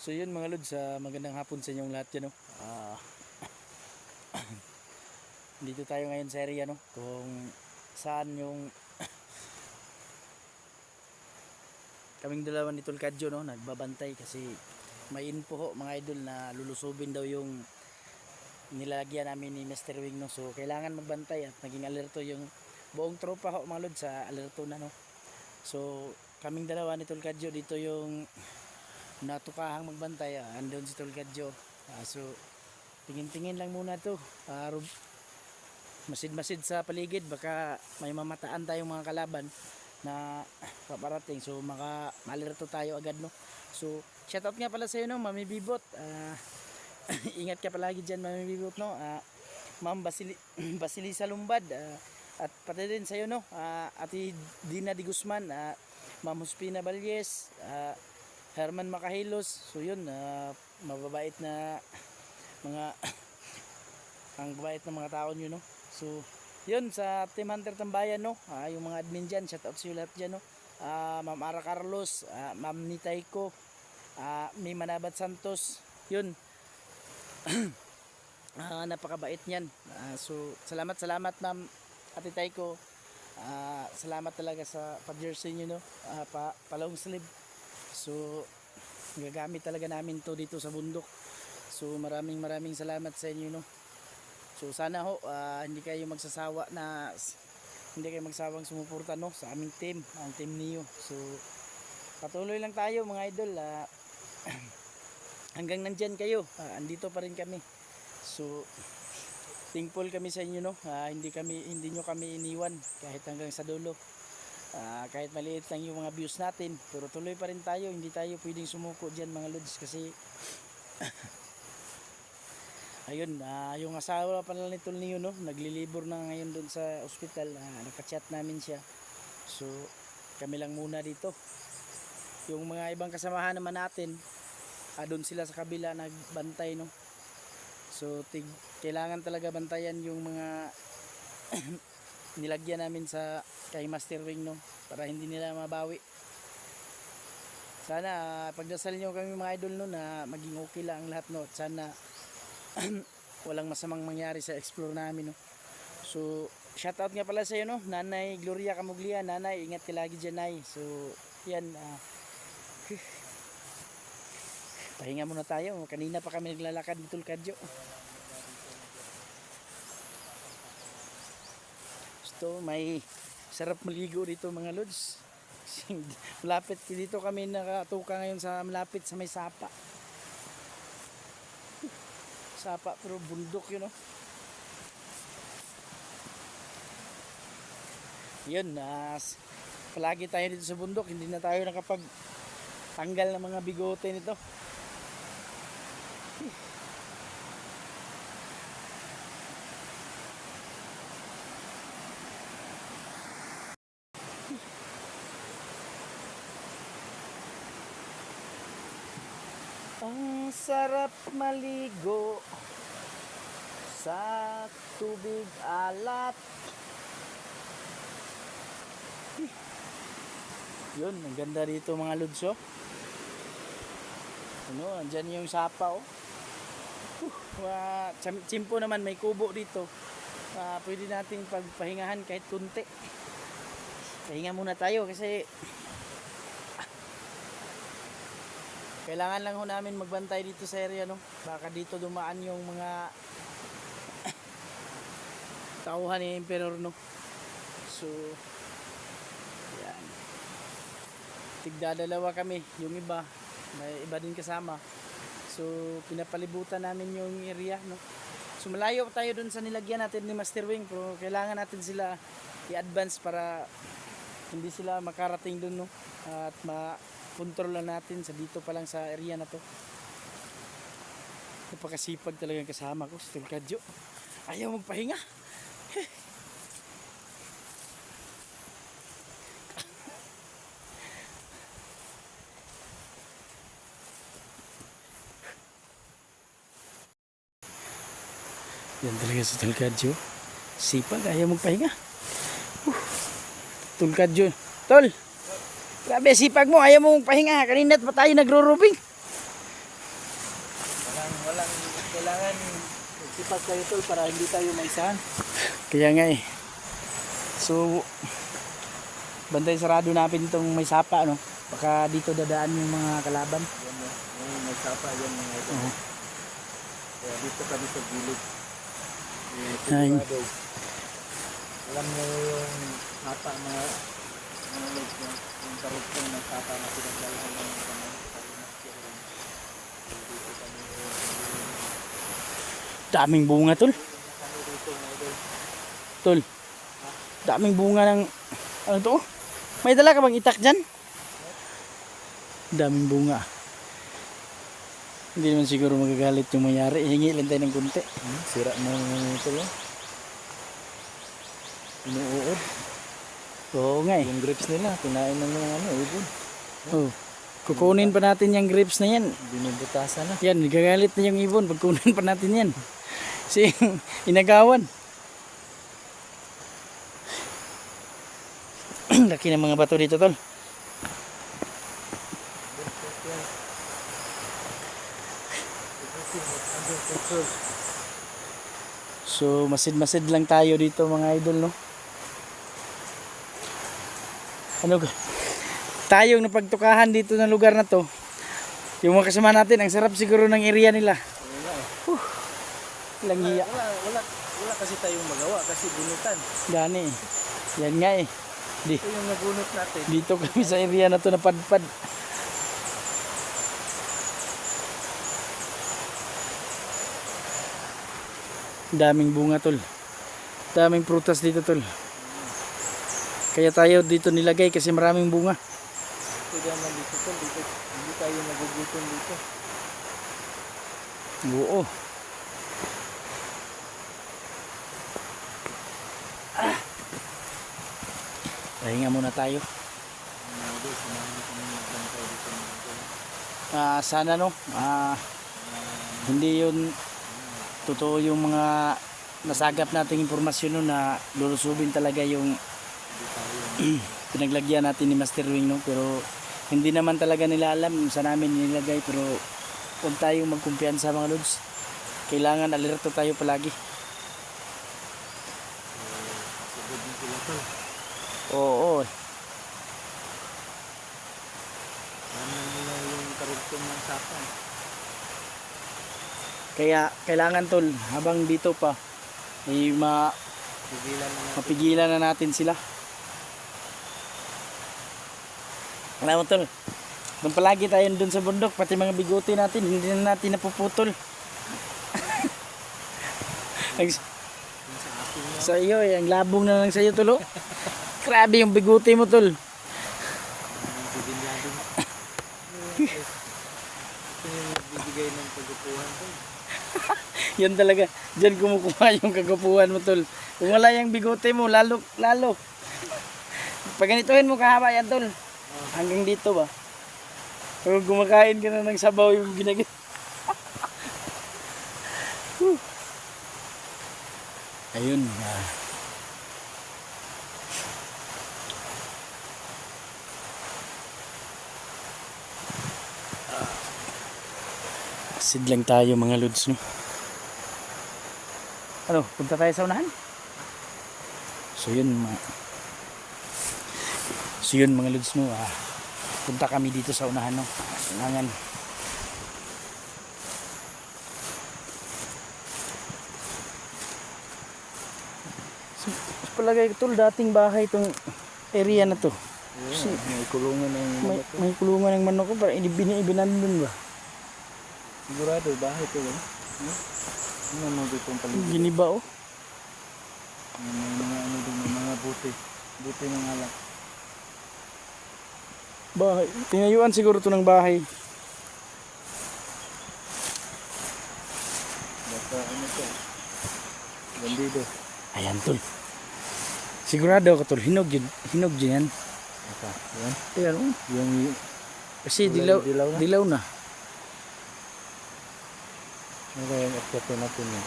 So yun mga lods, magandang hapon sa inyong lahat dyan, no? Dito tayo ngayon sa area, no? Kung saan yung kaming dalawa ni Tol Kadyo, no? Nagbabantay kasi may info ho mga idol na lulusubin daw yung nilagyan namin ni Mr. Wing, no? So kailangan magbantay at naging alerto yung buong tropa ho mga lods, sa alerto na, no? So kaming dalawa ni Tol Kadyo dito yung natukahang magbantay. Andun si Tol Kadyo. So tingin-tingin lang muna to, masid-masid sa paligid, baka may mamataan tayong mga kalaban na paparating, so maka-alerto tayo agad, no? So shoutout nga pala sa iyo, no, Mami Bibot. Ingat ka palagi dyan, Mami Bibot, no? Ma'am Basilisa Lumbad, at pati din sa iyo, no, Ate Dina Di Guzman, Ma'am Huspina Balyes, Herman Makahilos. So yun, mababait na mga ang babait ng mga tao nyo, no? So yun, sa Team Hunter Tambayan, no, yung mga admin dyan, shout out sa lahat dyan, no? Ma'am Ara Carlos, Ma'am Nitay ko, May Manabat Santos, yun. Napakabait nyan. So salamat Ma'am Ate Taiko. Salamat talaga sa pa-jersey nyo, no? Pa-long sleeve. So gagamit talaga namin to dito sa bundok. So maraming salamat sa inyo, no? So sana ho, hindi kayo magsasawa na hindi kayo magsawang sumuporta, no, sa aming team, ang team niyo. So patuloy lang tayo mga idol, hanggang nandyan kayo, andito pa rin kami. So thankful kami sa inyo, no? Hindi nyo kami iniwan kahit hanggang sa dulo. Kahit maliit lang yung mga views natin, pero tuloy pa rin tayo, hindi tayo pwedeng sumuko dyan mga lods, kasi ayun, yung asawa pala ni Tol Neo, no, naglilibor na ngayon doon sa ospital. Nakachat namin siya, so kami lang muna dito. Yung mga ibang kasamahan naman natin, doon sila sa kabila nagbantay, no. So kailangan talaga bantayan yung mga nilagyan namin sa kay Master Wing, no, para hindi nila mabawi. Sana pagdasal nyo kami mga idol, no, na maging okay lang ang lahat, no, at sana walang masamang mangyari sa explore namin, no. So shoutout nga pala sa iyo, no, Nanay Gloria Camuglia. Nanay, ingat ka lagi dyan, Nay. So yan, pahinga muna tayo, kanina pa kami naglalakad dito, Kadyo. So may sarap maligo dito mga lods. Malapit dito kami nakatuka ngayon, sa malapit sa may sapa, pero bundok yun, no? Yun, palagi tayo dito sa bundok, hindi na tayo nakapag tanggal ng mga bigote nito. Ang sarap maligo sa tubig alat. Yun, ang ganda dito mga lods, oh. Ano, andyan yung sapa, oh. Tsimpo naman, may kubo dito. Pwede nating pagpahingahan kahit kunti. Pahinga muna tayo kasi kailangan lang ho namin magbantay dito sa area, no. Baka dito dumaan yung mga tauhan ni Emperor, no. So yan, tigdadalawa kami, yung iba may iba din kasama. So pinapalibutan namin yung area, no. So malayo tayo dun sa nilagyan natin ni Master Wing, pero kailangan natin sila i-advance para hindi sila makarating dun, no. At control lang natin sa dito pa lang sa area na to. Napakasipag talaga ang kasama ko, si Tol Kadyo. Ayaw magpahinga. Yan talaga si Tol Kadyo. Sipag, ayaw magpahinga. Tol Kadyo. Tol! Grabe, sipag mo, ayaw mo pahinga. Kanina pa tayo nagro-roping. kailangan sipag kayo tol para hindi tayo maisahan. Kaya nga eh. So, bantay sarado natin itong may sapa, no? Baka dito dadaan yung mga kalaban. Yan mo. Yung may sapa yan mga ito. Oo. Kaya dito kami sa gilid. Ay. Sigurado. Alam mo yung sapa mga lods na yung karugtong ng sapa na pinagdalahan ng mga kamay. Dito kami Daming bunga, tol. kami dito mga idol. Tol. Daming bunga ng... Ano to? May dala ka bang itak dyan? Daming bunga. Hindi naman siguro magagalit yung mayari. Hingi lang tayo ng kunti. Sira mo ito lang. Inuuod. Oo nga eh. Yung grapes nila, kinain ng mga ibon. Oh. Kukunin pa natin yung grapes na yan. Binubutasan na. Yan, nagagalit na yung ibon. Pagkunin pa natin yan. Si inagawan. Laki ng mga bato dito, tol. So, masid-masid lang tayo dito mga idol, no? Ano ka? Tayong napagtukahan dito ng lugar na to. Yung mga kasama natin, ang sarap siguro ng area nila. Lang hiya. Wala kasi tayong magawa kasi bunutan. Gani eh. Yan nga eh. Ito yung nabunot natin. Dito kami sa area na to napadpad. Daming bunga, tol. Daming prutas dito, tol. Kaya tayo dito nilagay kasi maraming bunga. Ito naman dito tol, dito. Hindi tayo nagugutom dito. Oo. Pahinga muna tayo. Sana no, hindi yun totoo yung mga nasagap nating impormasyon no, na lulusubin talaga yung pinaglagyan natin ni Master Wing, no? Pero hindi naman talaga nila alam sa namin nilagay. Pero huwag tayong magkumpiyansa mga lods. Kailangan alerto tayo palagi. Oo. Ano nila yung karugtong ng sapa. Kaya kailangan tol, habang dito pa ay Pigilan na natin. mapigilan na natin sila. Alam mo tol, kung palagi tayo dun sa bundok, pati mga bigote natin, hindi na natin napuputol. Yung sa akin na. Sa iyo, ang labong na lang sa iyo tol. Oh. Grabe yung bigote mo tol. Bibinyado mo. Ito yung nagbibigay ng pagupuhan tol. Yan talaga, dyan kumukuha yung kagapuhan mo tol. Kung wala yung bigote mo, lalo. Pag ganituhin mo kahaba yan tol. Hanggang dito ba? Kung kumakain ka na ng sabaw yung ginagit. Ayun. Sidlang tayo mga lods, no? Ano, punta tayo sa unahan? So yun mga lods, no? Punta kami dito sa unahan, no? Kailangan so, palagay ko tol, dating bahay itong area na to. Kasi may kulungan ng manok. May kulungan ng manok ko, para ibinandun ba? Sigurado, bahay to lang. Ano naman itong paligid? Giniba, oh. May mga ano doon, may mga buti. Buti ng alak. Bahay. Tinayuan siguro to ng bahay. Basta ano to. Bandido. Ayan tol. Sigurado ako tol, hinog yun yan. Ito, yan. Ayan, oh. Yung Kasi Dilaw dilaw na? na. ano kaya yung akyatin natin yun?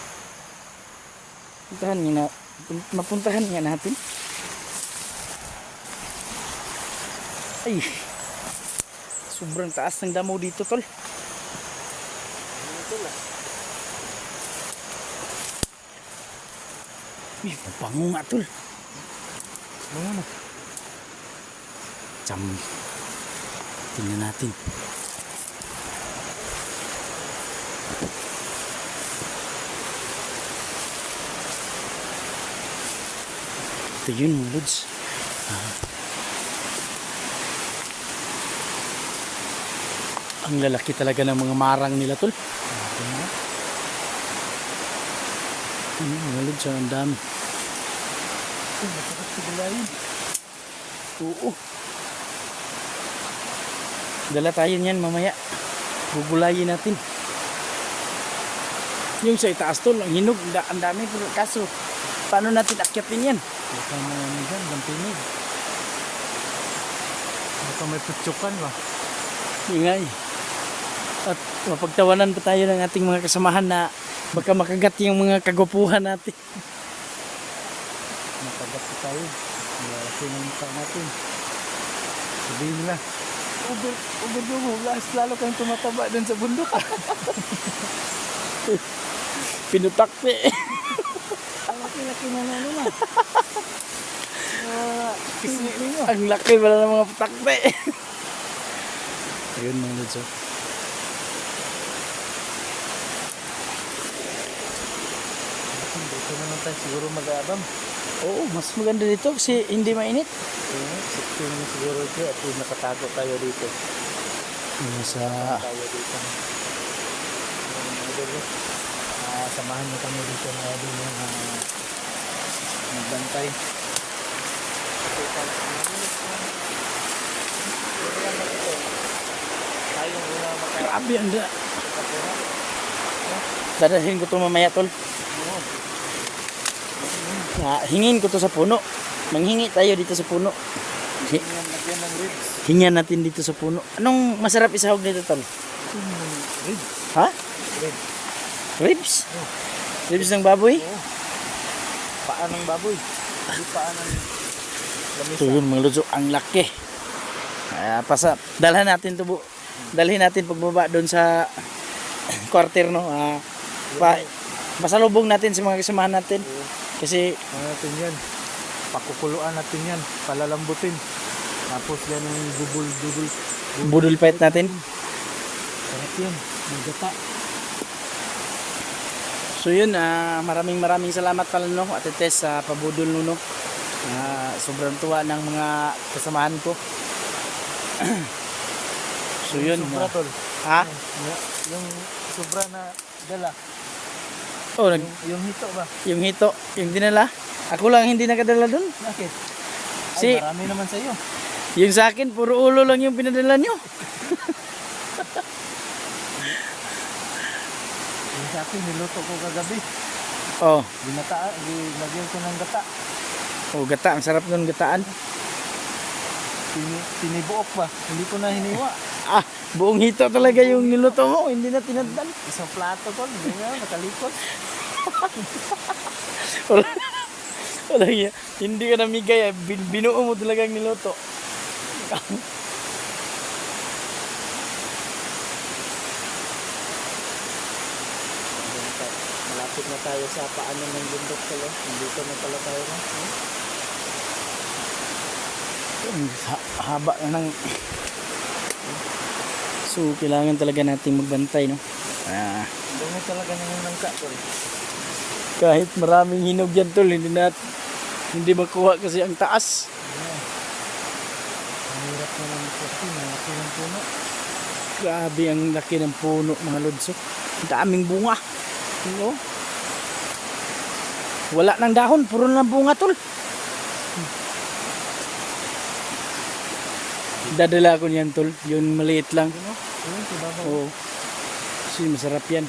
Mapuntahan nga natin. Ay. Sobrang taas ng damo dito tol. Ano ito lang? Uy, bango nga tol. Mga na. Jam. Tingnan natin. Ito yun mga lods. Ang lalaki talaga ng mga marang nila tol. Mga lods, ang dami. Masakit sa gulayin. Oo. Dala tayo niyan mamaya. Gugulayin natin. Yung sa itaas tol, ang hinog, ang dami. Pero kaso, paano natin akyatin yan? Baka may ano dyan, lampinig. Baka may putsukan ba? Yun nga eh. At mapagtawanan pa tayo ng ating mga kasamahan na baka makagat yung mga kagupuhan natin. Makagat pa tayo. Malaki ng mukha natin. Sabihin nila, Uber mo, lalo kayong tumataba dun sa bundok. Pinutakpi. Ang laki-laki na ano na. Kisni ninyo. Ang laki pala ng mga patakpi. Ayun mga lods. Dito naman tayo siguro mag-aabang. Oo, mas maganda dito kasi hindi mainit. Sakto naman siguro ito at nakatago tayo dito. Sa Tayo dito. Samahan niyo kami dito na din yung magbantay. Tayo muna grabe ang dadalhin ko to mamaya tol. Hingin ko to sa puno. Manghingi tayo dito sa puno. Lagyan ng ribs. Hingan natin dito sa puno. Anong masarap isahog nito tol? Ribs? Ha? Ribs. Ribs? Ribs ng baboy? Oo. Paa ng baboy. Hindi paa ng lamisa. Ito yun mga lods, ang laki. Dalhan natin to bu. Dalhin natin pagbaba doon sa quarter no. Pasalubong natin sa mga kasamahan natin. Kasi Ano natin yan? Pakukuluan natin yan. Palalambutin. Tapos yan ang budol fight natin. Sarap yan. May gata. So yun, maraming salamat pala no, Ate Tess sa pabudol no. Sobrang tuwa ng mga kasamahan ko. So yun. Sobra tol. Ha? Yung sobra na dala. Oh, Yung hito ba? yung hito, yung dinala. Ako lang hindi nakadala dun. Bakit? Si- Ay, marami naman sa iyo. Yung sa akin, puro ulo lang yung pinadala nyo. Yung sa akin, niluto ko kagabi. Oh, Lagyan ko ng gata. gata. Ang sarap nun gataan. Tinibuok pa. Hindi ko na hiniwa. Buong hito talaga yung niluto mo. Hindi na tinaddan. Isang plato ko. Hindi nga, nakalikot. Wala yan. Hindi ka namigay. Binuo mo talagang niluto. Malapit na tayo sa paanan ng bundok pala. Nandito na pala tayo na. Ang haba na ng... So, kailangan talaga natin magbantay, no? Dumi talaga ng nangka ko. Kahit maraming hinog yan, tol, hindi makuha kasi ang taas. Ang hirap na lang kasi. Malaki ng puno. Grabe ang laki ng puno, mga lodso. Ang daming bunga. Oo. Wala nang dahon, puro na bunga, tol. Dadala ko niyan, tol. Yung maliit lang. Yun, si Baba. Oo. Kasi masarap yan.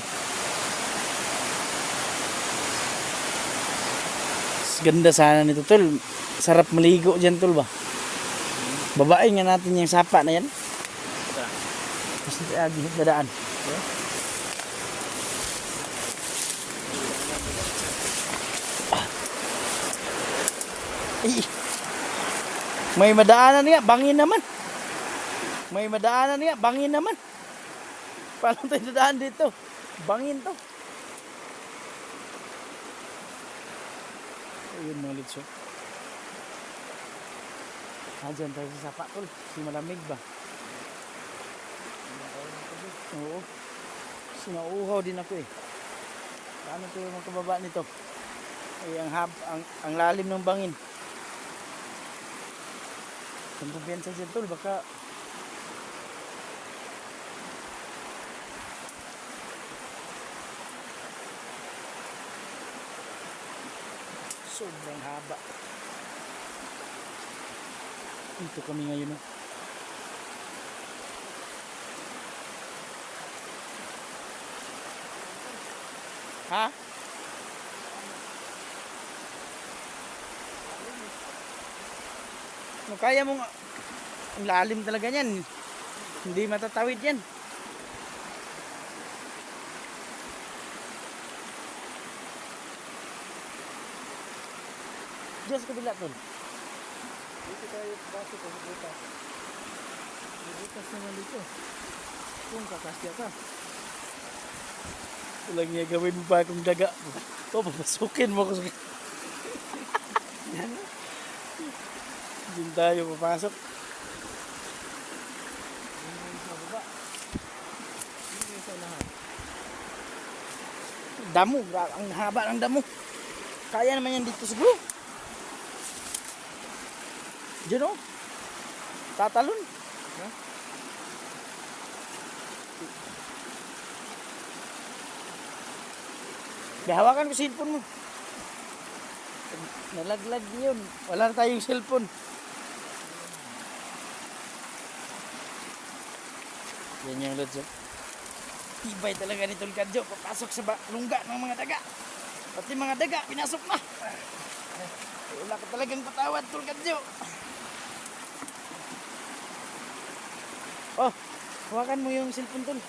Ganda sana nito, tol. Sarap maligo dyan, tol ba? Babae nga natin yung sapa na yan. Kasi dadaan. Eh, may madaanan niya, bangin naman. May madaanan niya, bangin naman. Paano tayo dadaan dito? Bangin to. Ayun mga litso. Dyan tayo sa sapa tol. Si malamig ba? Oo. Sinauuhaw din ako eh. Paano tayo magkababa nito? Ay, ang lalim ng bangin. Kung kumpiyansa dyan tol, baka sobrang haba. Ito kami ngayon. Oh. Ha? No, kaya mong ang lalim talaga niyan. Hindi matatawid yan. Diyan sa kabila tol. Dito tayo pasok sa butas. May butas naman dito. Kung kakasya ka. Walang niya gawin mo pa akong daga. O, papasukin mo ako sa... Diyan tayo papasok. Yung sa baba. Yung sa lahat. Damo, ang haba ng damo. Kaya naman yan dito siguro. Diyan o. Tatalon. Ha? Hawakan ko cellphone mo. Nalaglag yun. Wala na tayong cellphone. Yan yung lods. Tibay talaga ni Tulkadjo. Papasok sa lungga ng mga daga. Pati mga daga, pinasok na. Wala ka talagang patawad, Tulkadjo. Oh, hawakan mo yung cellphone, Tol.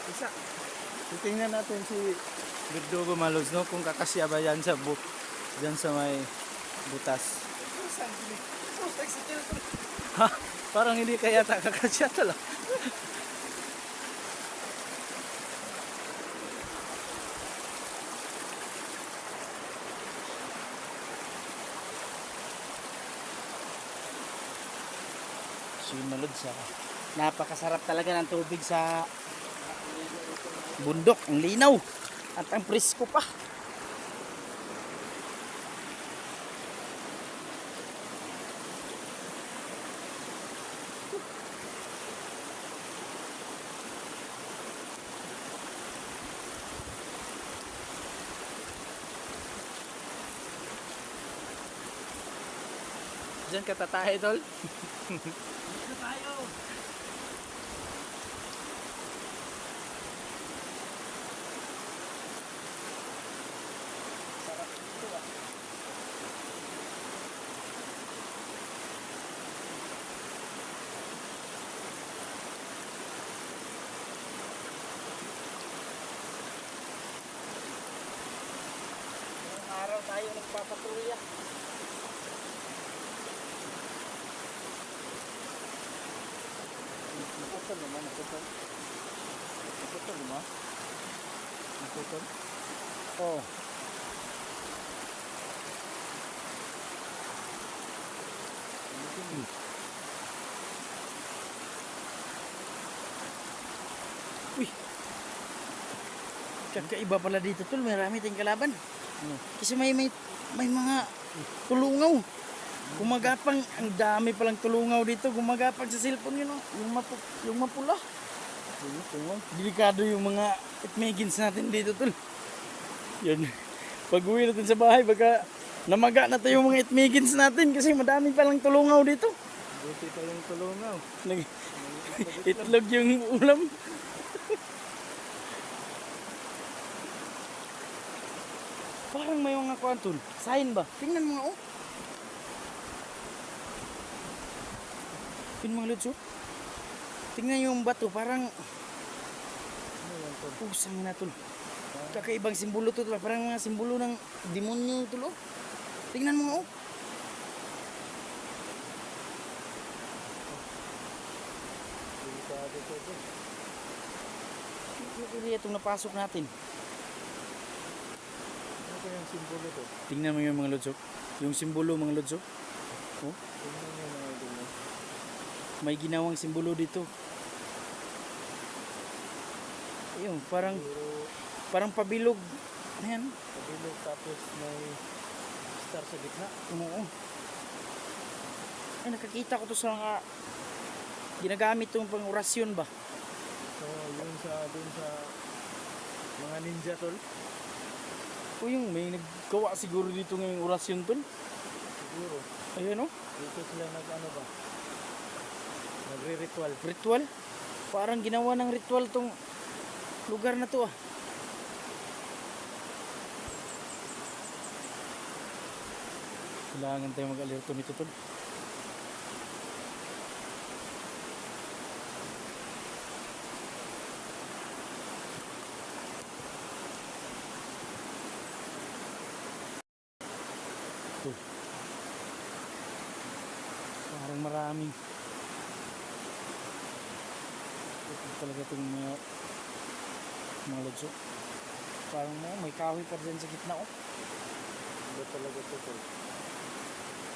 Isa. Titingnan natin si Birdogo Malos, no? Kung kakasya ba yan sa dyan sa may butas. Ha? Parang hindi kaya kakasya talaga. Sinulod sa napakasarap talaga ng tubig sa bundok, ang linaw at ang presko pa. Diyan ka tatahe, tol. Dito tayo. Sarap dito ah. Ngayong araw tayo nagpapatuloy ah. Naputol naman, naputol. Naputol naman. Naputol. Oh. Uy. Kakaiba pala dito tol, marami tayong kalaban. Kasi may mga tulungaw. Gumagapang, ang dami palang tulungaw dito, gumagapang sa cellphone yun, oh. Yung mapula. Delikado yung mga itmegins natin dito tol. Yan. Pag uwi natin sa bahay, baka namaga na tayo yung mga itmegins natin kasi madami palang tulungaw dito. Buti pa yung tulungaw. Itlog yung ulam. Parang may mga kwantol. Sign ba? Tingnan mo nga oh. Tingnan mga lods oh. Tingnan yung bato. Parang pusang na tol. Kakaibang simbolo to tol. Parang mga simbolo ng demonyo tol oh. Tingnan mo nga oh. Ano kaya itong napasok natin? Ano ko yung simbolo to? Tingnan mo yung mga lods, oh. Yung simbolo mga lods, oh. Oh, Tingnan mo yung mga idol mo. may ginawang simbolo dito. Ayun, parang Siguro pabilog. Ayan. kabilog tapos may star sa gitna. Oo. Ay, nakakita ko to sa mga ginagamit tong pang orasyon ba? So yun sa dun sa mga ninja tol. O yung may naggawa siguro dito ngayong orasyon tol. Siguro. Ayun, oh. Dito sila nag-ano ba? Nagre-ritual. Ritual. Parang ginawa ng ritual tong lugar na to ah. Kailangan tayo mag-alerto nito tol. Ito. Parang maraming ito talaga itong mga lodso. Parang may kahoy pa dyan sa gitna oh. Iba talaga to tol.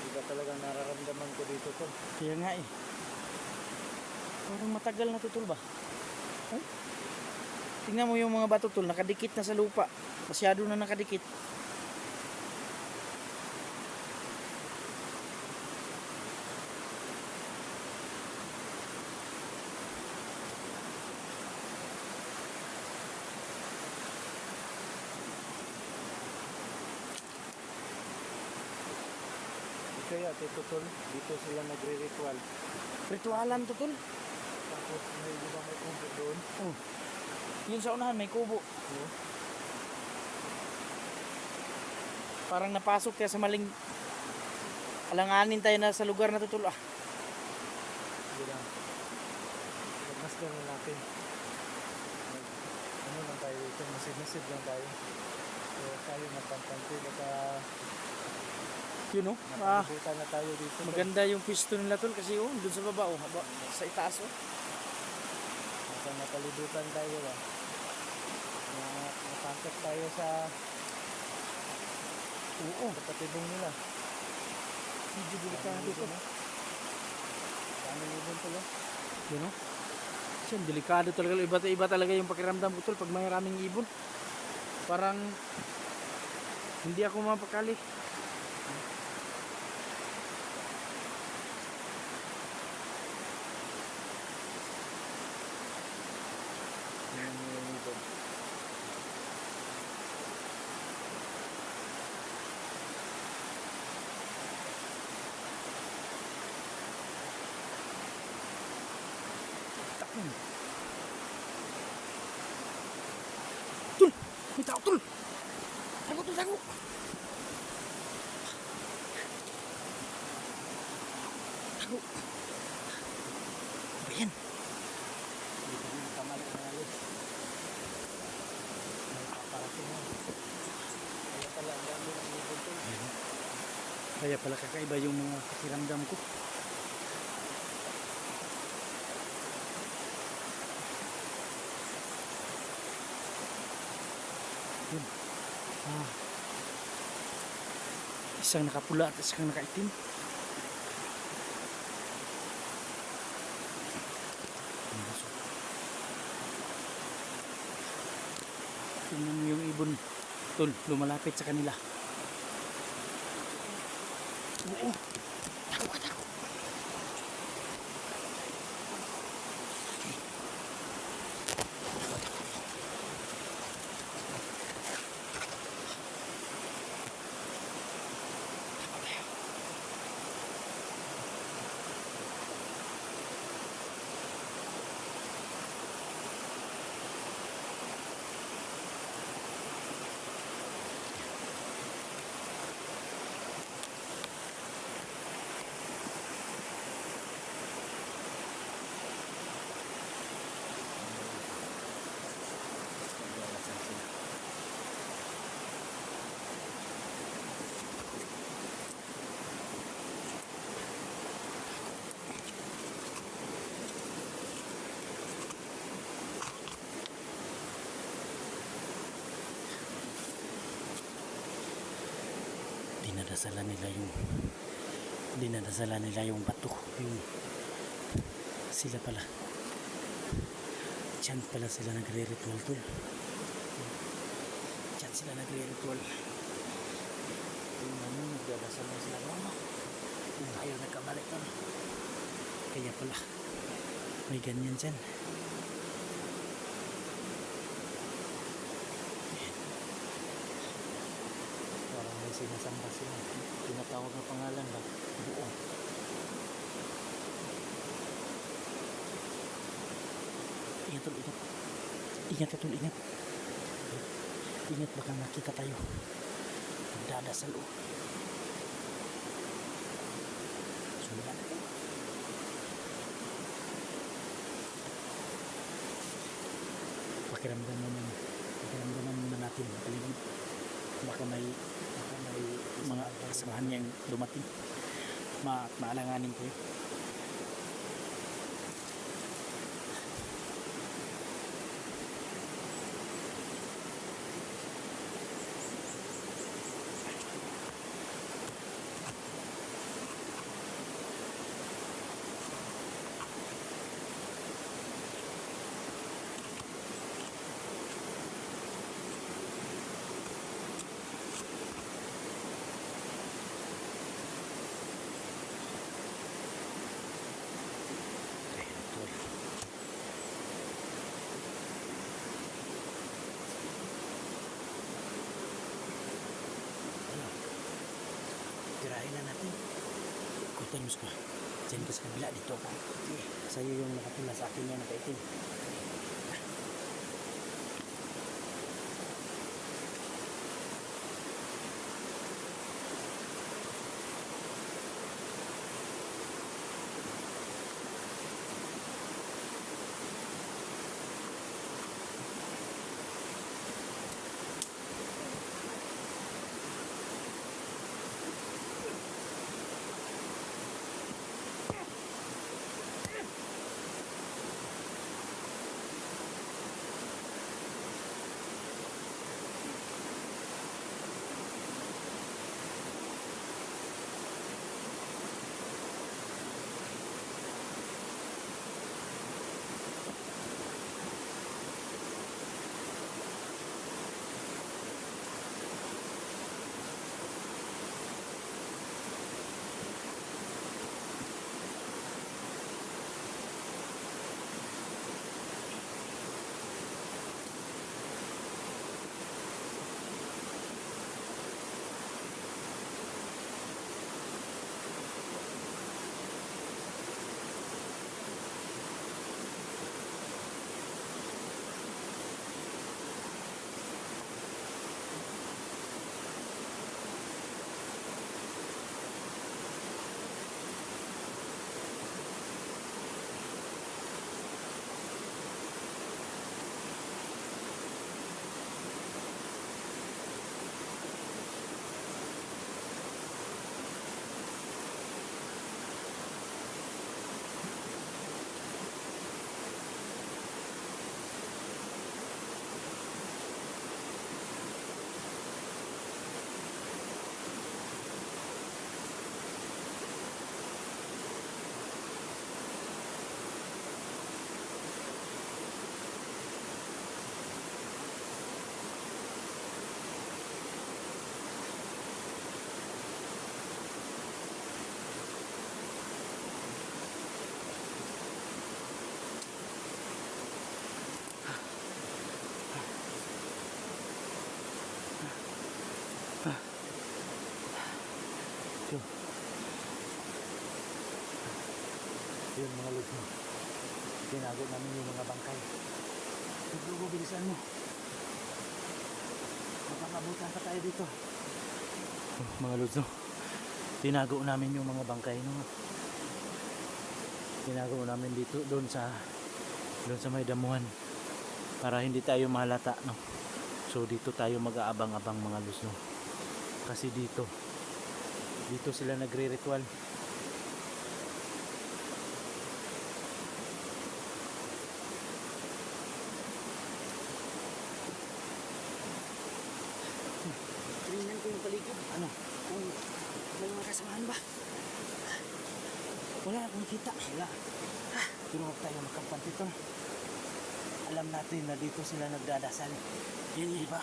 Iba talaga nararamdaman ko dito tol. Kaya nga eh. Parang matagal na tutol ba? Ay? Tingnan mo yung mga bato tol, nakadikit na sa lupa. Masyado na nakadikit. Kaya dito tol, dito sila nagre-ritual. Ritualan to tol. Tapos may di ba may kubo doon? Oh. Yun sa unahan may kubo. No? Parang napasok kaya sa maling alanganin tayo na sa lugar na tutol ah. Hindi lang. Magmasdan lang natin. Ano lang tayo dito, masid-masid lang tayo. So tayo napantante baka Yun oh. nakalibutan na tayo dito. Maganda yung pisto nila tol kasi oh, dun sa baba oh, sa itaas oh. Baka nakalibutan tayo ba. Natakot tayo sa katibong nila. Medyo delikado to. Kami ibon to lang. Yun oh. Kasi delikado talaga. Iba talaga yung pakiramdam ko tol pag may maraming ibon. Parang hindi ako mapakali. Yan yung ibon. Takon. Tol! May tao tol! Tago tol, tago! Tago! Ano ba yan? Dito yung kamali na alis. May paparating mo. Kaya pala ang dami ng ibon to. Kaya pala kakaiba yung mga pakiramdam ko. Yun. Isang nakapula at isang nakaitim. Tingnan mo yung ibon tol, lumalapit sa kanila. Oo. Tago ka, tago. dinadasala nila yung bato, yung sila pala dyan pala sila nagre-ritual tol, dyan sila nagre-ritual yung ano, nagdadasal na sila mama yung ayaw nagkabalik tol, kaya pala may ganyan dyan. Parang may sinasamba sila, tinatawag na pangalan ba buo. Ingat tol, ingat. Ingat ka tol, ingat. Ingat baka makita tayo. Magdadasal o. Sundan natin. Pakiramdaman muna natin ang paligid. Baka may mga kasamahan niyang dumating. Maalanganin ko yun. Tirahin na natin. Ikutin mo ko. Diyan ka sa kabila dito ako. Sa'yo yung nakapila sa akin yung nakaitim. Yun mga lods mo. Tinago namin yung mga bangkay. Siguro bilisan mo. Makakabutan pa tayo dito. Mga lods no. Tinago namin yung mga bangkay no. Tinago namin dito doon sa may damuhan para hindi tayo mahalata no. So dito tayo mag-aabang-abang mga lods no. Kasi dito sila nagre-ritual. Tingnan ko yung paligid. Ano? Kung nakita. Wala. Pero huwag tayo makampan dito. Alam natin na dito sila nagdadasal. Yan, di ba?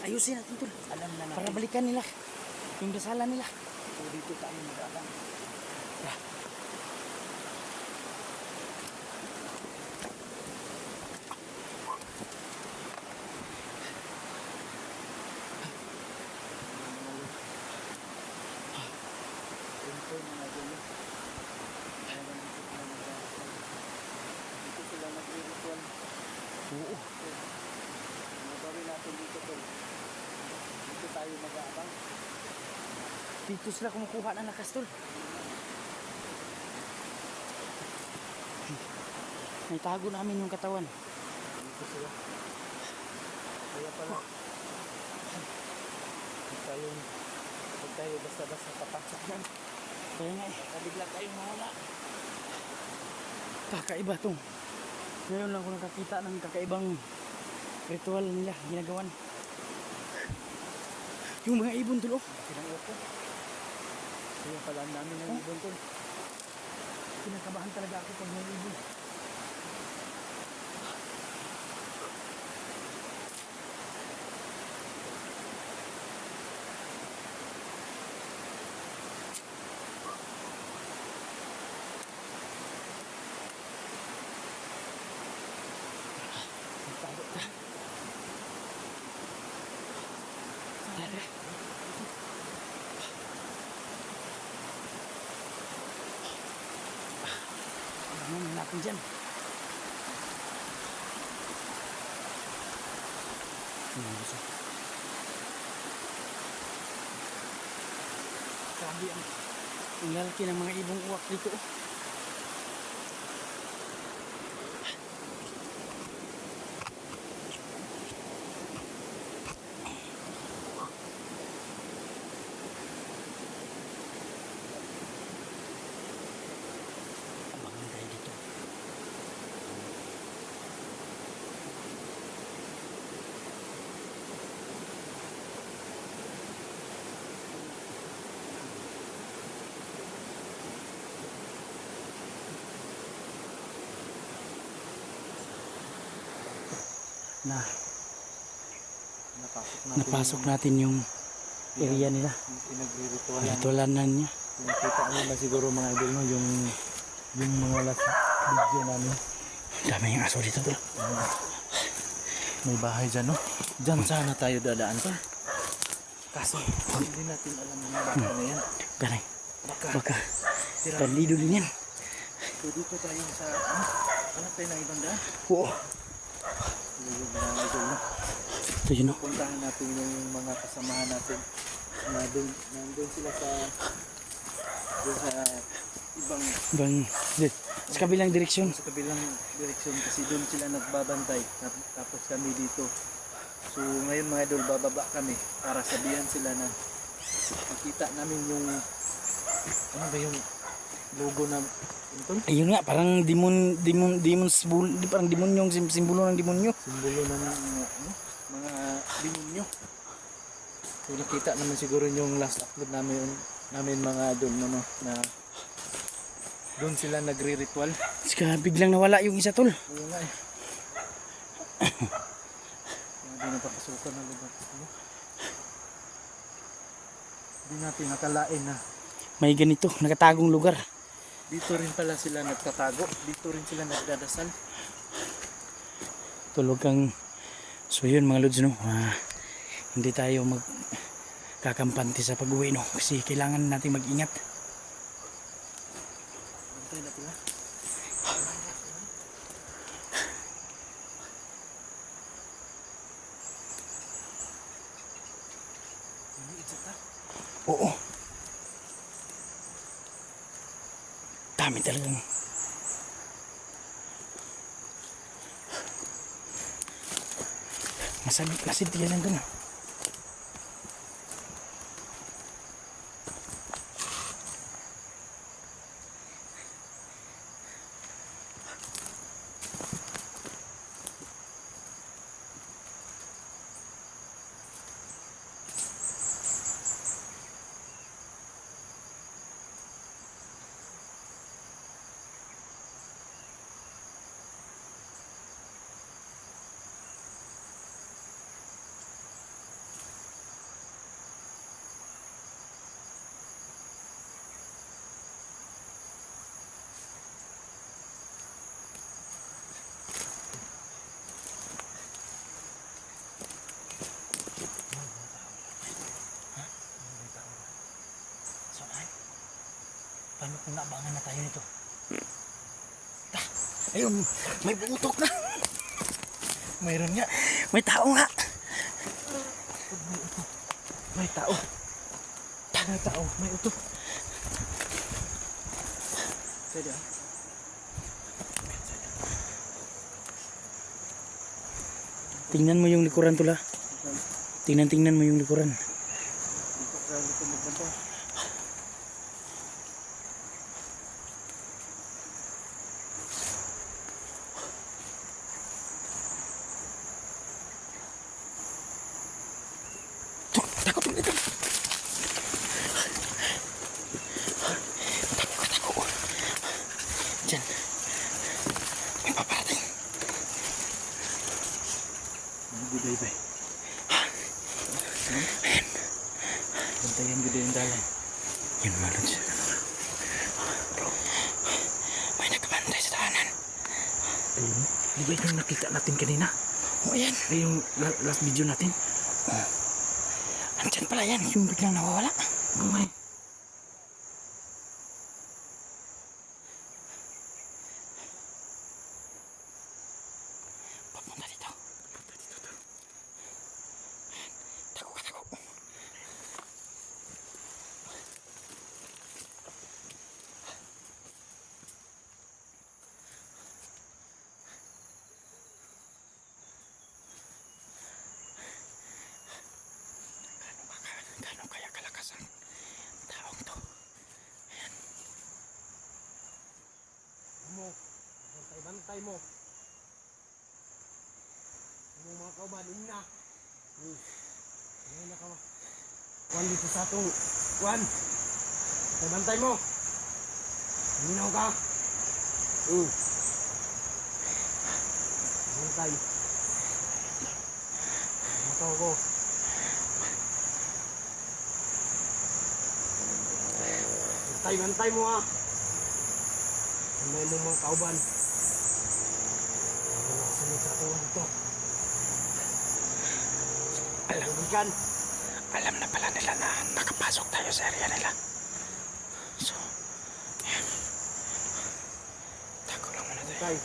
Ayusin natin tol. Alam na natin. Para balikan nila yung dasalan nila. So dito tayo mag-abang. Yeah. Ito mga gulo. Ayan, dito sila nag-ritual. Oo. Ano gawin natin dito tol? Dito tayo mag-aabang. Dito sila kumukuha ng lakas tol. Naitago namin yung katawan. Dito sila. Kaya pala. Huwag tayo basta-basta papasok yan. Kaya nga eh. Kabigla tayong mawala. Kakaiba tong. Ngayon lang ko nakakita ng kakaibang ritual nila ginagawan. Yung mga ibon tol oh. Pinang-upo. Kaya pala ang dami ng ibon tol. Kinakabahan talaga ako pag may ibon. Ano natin dyan? Sabi ang lalaki ng mga ibong uwak dito. Abangan tayo dito. Na napasok natin yung area nila. Yung pinagre-ritualan. Ritualanan niya. Nakita mo ba siguro mga idol no? Yung mga last video namin. Dami yung aso dito tol. May bahay dyan no? Dyan sana tayo dadaan pa. Kaso hindi natin alam yung bahay na yan. Ganay. Baka Sira. bandido din yan. So dito tayo sa ano tayo na ibang daan? Oo. Yung mga idol no? Ito yun o. Puntahan natin yung mga kasamahan natin na nandun sila sa ibang Sa kabilang direksyon. sa kabilang direksyon kasi doon sila nagbabantay tapos kami dito. So ngayon mga idol bababa kami para sabihan sila na makita namin yung ano ba yung logo na ito? Ayun nga, parang parang demonyong simbolo ng demonyo. Simbolo ng mga demonyo. So nakita naman siguro yung last upload namin mga idol no, na doon sila nagre-ritual. Saka biglang nawala yung isa tol. Oo nga eh. Hindi na papasukan ng lugar. Hindi natin nakalain na May ganito, nakatagong lugar. dito rin pala sila nagtatago. Dito rin sila nagdadasal. Tulog kang... So yun mga lods no. Hindi tayo magkakampante sa pag-uwi no. Kasi kailangan natin mag-ingat. Bantay na sila. Oo. Dami talagang. Masid yan doon. Nabangan na tayo nito. Ayun, may bumutok na. Mayroon nga. May tao nga. May tao. May tao. May uto. Sige ah. Tingnan mo yung likuran tula. Tingnan mo yung likuran. Dito ka dito magbantay. Takot ulit. Tako. Diyan. May paparating. Guday-day. Bantayan guday yung dalan. Yun malod siya. May nagbantay sa tahanan. Ayun. Di ba yung nakita natin kanina? O yan. Ay yung last video natin? Andyan pala yan. Yung biglang nawawala. Okay. Papunta dito. Tako. Gano'n kaya kalakas ang taong to? Mo, bantay mo. Yung mga kauban, na. Ngayon na ka. Kuhan dito sa atong. Kuhan. Bantay mo. Minaw ka. Bantay. Mataw ko. Bantay mo ha. May mo mga kauban. Sunod sa tuwan dito. Alam na pala nila na nakapasok tayo sa area nila. So, yan. Tago lang muna tayo. Bantay.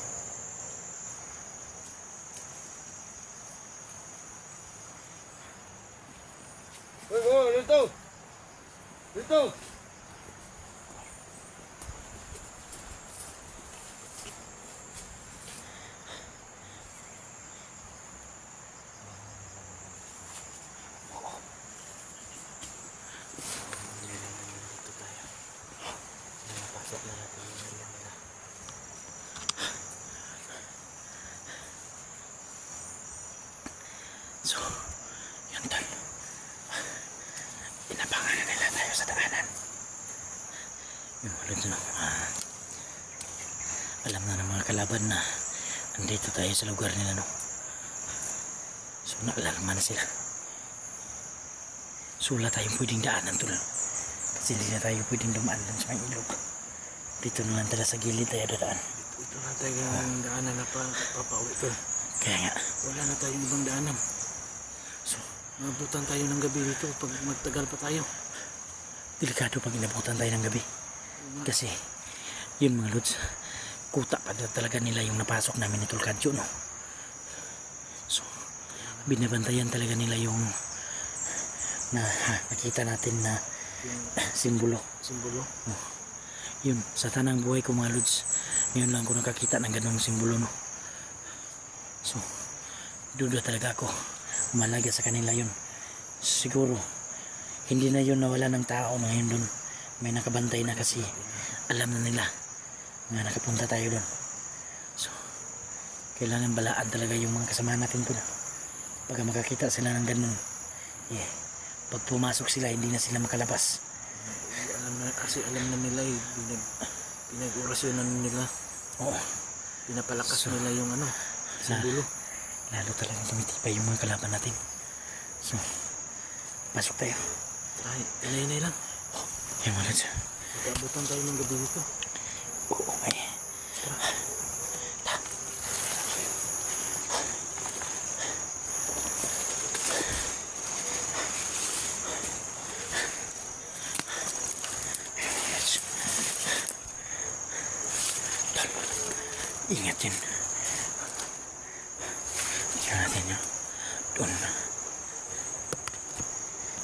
Dito! Dito! So, yun tol. Inabangan na nila tayo sa daanan. Yung ulit na alam na ng mga kalaban na andito tayo sa lugar nila, no? So, naalarma na sila. So, wala tayong pwedeng daanan, tol. Kasi hindi na tayo pwedeng dumaan lang sa may ilog. Dito na lang tala sa gilid tayo dadaan. Ito na tayo ang daanan na papauwi ko. Kaya nga. Wala na tayong ibang daanan. So, mabutan tayo ng gabi dito pag magtagal pa tayo. delikado pag inabutan tayo ng gabi. Kasi, yun mga lods, kuta pa talaga nila yung napasok namin ni Tulkadyo, no? So, binabantayan talaga nila yung nakita natin na simbolo. Simbolo. Yun, sa tanang buhay ko mga lods, ngayon lang ko nakakita ng ganong simbolo, no? So, duda talaga ako. Malaga sa kanila yun. Siguro, hindi na yun nawala ng tao na ngayon dun. May nakabantay na kasi alam na nila na nakapunta tayo dun. So, kailangan balaan talaga yung mga kasama natin dun. Pagka makakita sila ng ganun, pag pumasok sila, hindi na sila makalabas. Alam na nila pinag-orasyon na nila. Oo. Pinapalakas nila yung simbolo. Lalo talagang tumitipay yung mga kalaban natin. So, pasok tayo. Ay, inay lang. Yan mga lods. Magkaabutan tayo ng gabi dito. Oo, ay. Ingat yan. Tingnan natin yun. Doon.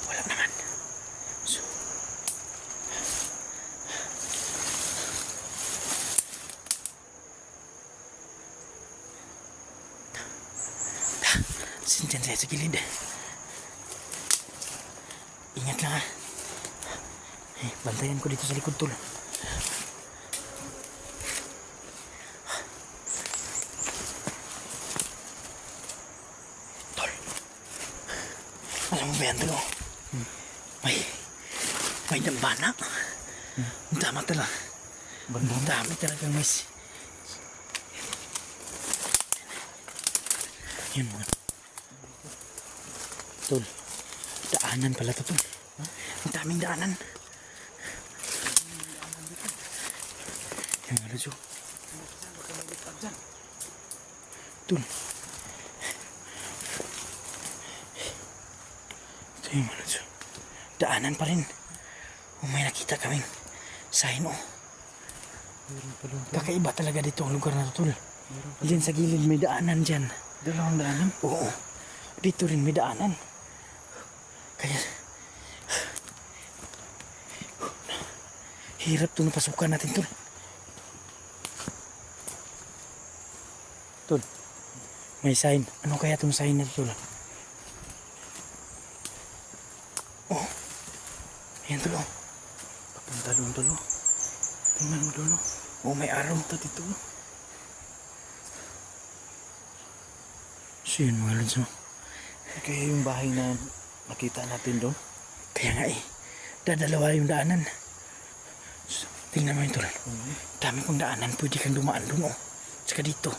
Wala naman. So, sindihan saya sa gilid. Ingat lang ha. Bantayan ko dito sa likod tol. Tol. Alam mo ba yan tol? May dambana. Ang tama talaga. Ang dami talagang mais. Yun mga. Tol. Daanan pala to tol. Ang daming daanan. Yung ano, Jo? Tol. Ito yung ano, Jo? Daanan pa rin. May nakita kaming sign, oh. Kakaiba talaga dito ang lugar na to, tol. Diyan sa gilid may daanan dyan. Dalawang daanan? Oo. Dito rin may daanan. Kaya hirap to napasukan natin, tol. Tol, may sign. Ano kaya itong sign na tol? Oh, ayan tol, oh. Papunta doon tol. Tingnan mo doon. Oh, may araw. Punta dito. So yun mga lods, oh. Kaya yung bahay na nakita natin doon. Kaya nga eh, dadalawa yung daanan. So, tingnan mo yun tol. Dami kong daanan, pwede kang dumaan doon, oh. Tsaka dito.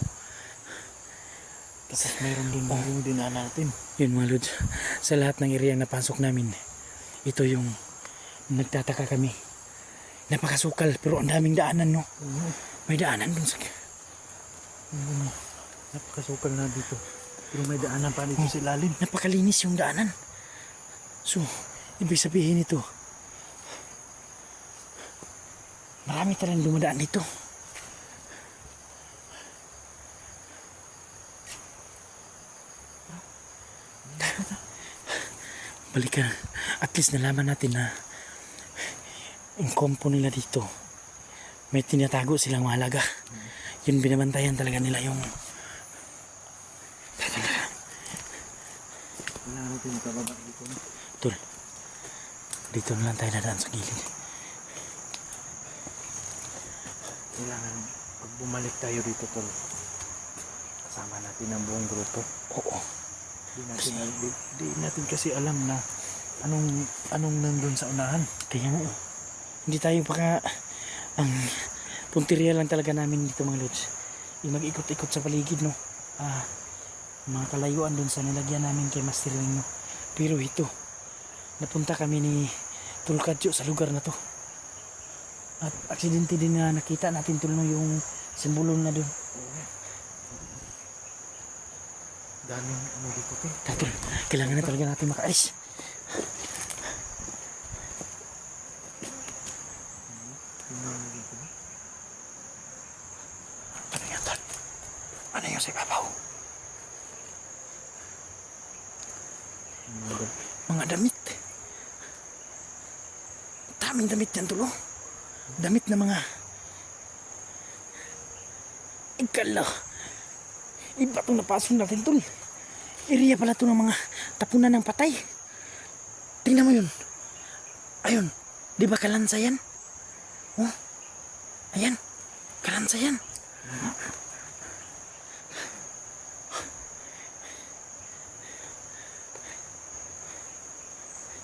Tapos mayroon doon yung dinaanan natin. Yun mga lods, sa lahat ng area na pasok namin, ito yung nagtataka kami. Napakasukal pero ang daming daanan, no? May daanan dun sa... Napakasukal na dito. Pero may daanan pa dito sa ilalim. Napakalinis yung daanan. So, ibig sabihin ito, marami talagang dumadaan dito. Balikan. At least nalaman natin na yung kompo nila dito, may tinatago silang mahalaga. Yun binabantayan talaga nila yung... Wala natin makababa dito. Tol, dito na lang tayo dadaan sa gilid. Kailangan pag bumalik tayo dito tol, kasama natin ang buong grupo. Oo. Di natin kasi alam na anong nandun sa unahan. Kaya nga, hindi tayo baka ang punteriya lang talaga namin dito mga lods. Yung mag-ikot-ikot sa paligid, no. Mga kalayuan dun sa nilagyan namin kay Master Wing, no. Pero ito, napunta kami ni Tulkadjo sa lugar na to. At aksidente din na nakita natin tuloy yung simbolon na dun. Daming ano dito tol. Tatol, kailangan na talaga natin makaalis. Ano yan, tol? Ano yung sa ibabaw? Mga damit. Daming damit yan, tol, oh. Damit na mga... Ikala. Iba itong napasok natin, tol. Area pala ito ng mga tapunan ng patay. Tingnan mo yun. Ayun. Di ba kalansa yan? Oh. Ayan. Kalansa yan.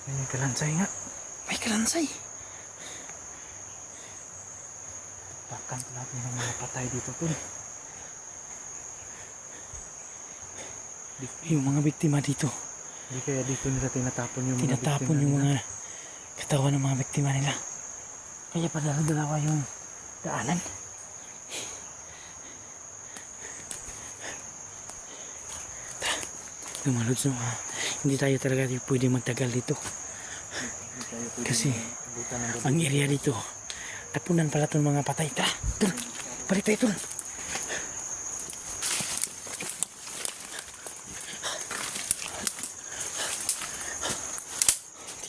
May kalansay nga. May kalansay. Takan natin ng mga patay dito tol. Yung mga biktima dito. Hindi kaya dito nila tinatapon yung Tinatapon yung mga katawan ng mga biktima nila. Kaya padala-dalawa yung daanan. Lumalods, no? Hindi tayo talaga pwede magtagal dito. Kasi ang area dito, tapunan pala itong mga patay. Tara, tol. Balik tayo, tol.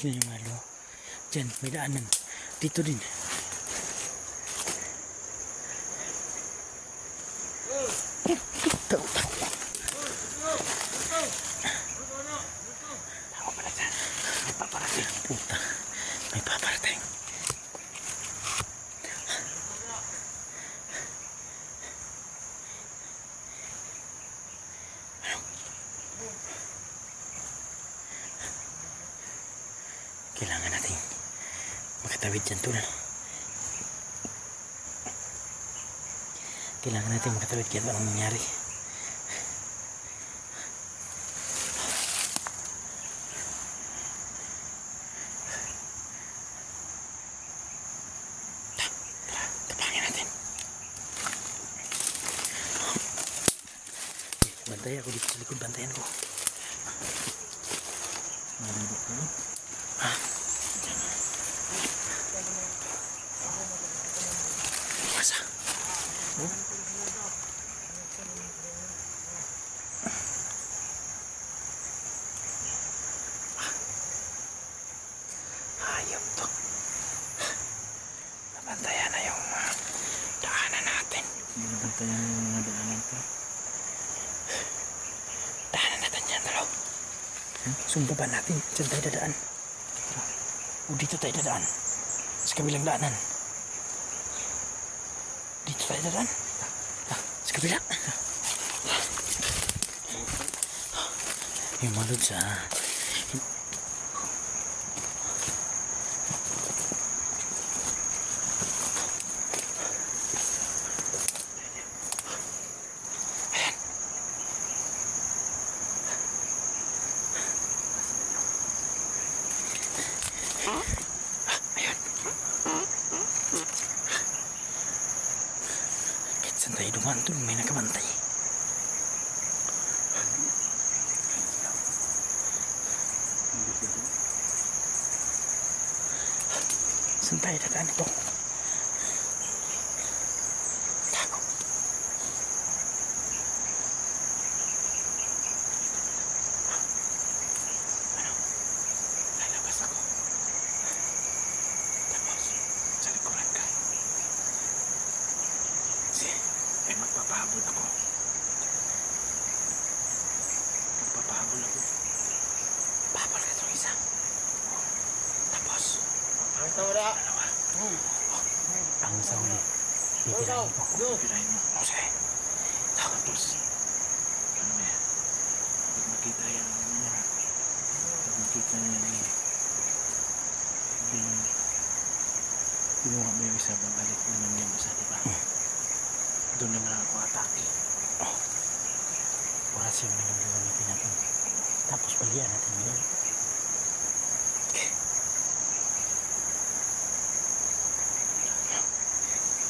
Tignan nyo mga idol. Diyan, may daanan. Dito din. Tao. Tao pala dyan. May paparating. Puta. May paparating. Kailangan natin makatawid dyan tol. Kailangan natin makatawid kaya anong nangyari. Tapangin natin. Bantay ako dito sa likod. Bantayan ko. Marunod ko. Masa. Hayop to. Nabantayan na yung daanan natin. Binabantayan yung mga daanan ko. Daanan natin dyan, dalaw. Sumbaban natin. Diyan tayo dadaan. O dito tayo dadaan. Sa kabilang daanan. Dito tayo dadaan. Sa kabila. Yung malod sa... Ayan. Kahit saan tayo dumaan dun, may nakabantay. Saan tayo dadaan ito? Tago. Ano? Lalabas ako. Tapos, sa likuran ka. Kasi, magpapahabol ako. Magpapahabol ako. Pahabol ka itong isa. Tapos, dalawa. Ang sa huli. Pipirahin mo ako. Pipirahin mo. Okay. Tapos, ano ba yan? Pag makita yan niya, pag makita niya niya, kinuha mo yung isa, babalik naman yung isa, diba? Doon naman ako atake. Orasin mo yung gagamitin natin. Tapos balian natin yun. Okay.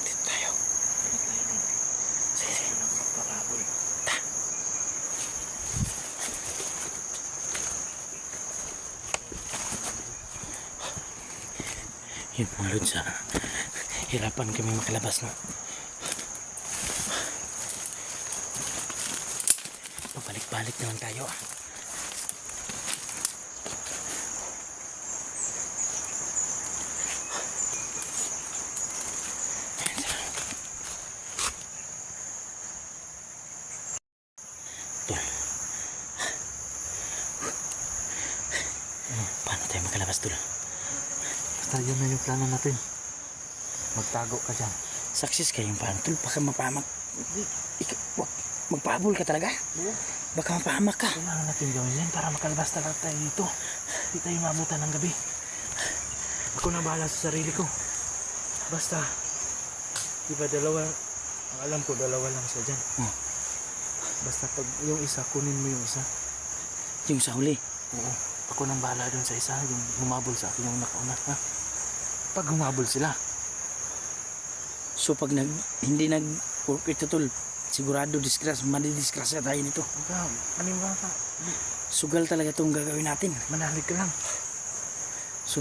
Dito tayo. Dito tayo dun. Sige, sige. Ito lang magpapabol. Ta. Yun mga lods, hirapan kami makalabas, no? Pabalik-balik naman tayo, Ayan sila. Tol. Paano tayo makalabas, tol? Basta yun na yung plano natin. Magtago ka dyan. Success kayong paano, tol. Baka mapahamak. Magpahabol ka talaga? Baka mapahamak ka. Kailangan natin gawin yan para makalabas talaga tayo dito. Hindi tayo maabutan ng gabi. Ako na bahala sa sarili ko. Basta, diba dalawa, ang alam ko dalawa lang siya dyan. Basta pag yung isa, kunin mo yung isa. Yung sa huli. Oo. Ako nang bahala dun sa isa, yung humabol sa akin yung nakauna. Ha? Pag humabol sila, So pag hindi nag-work ito, tol, sigurado madidisgrasya tayo nito. maniwala ka. Sugal talaga itong gagawin natin. Manalig ka lang. So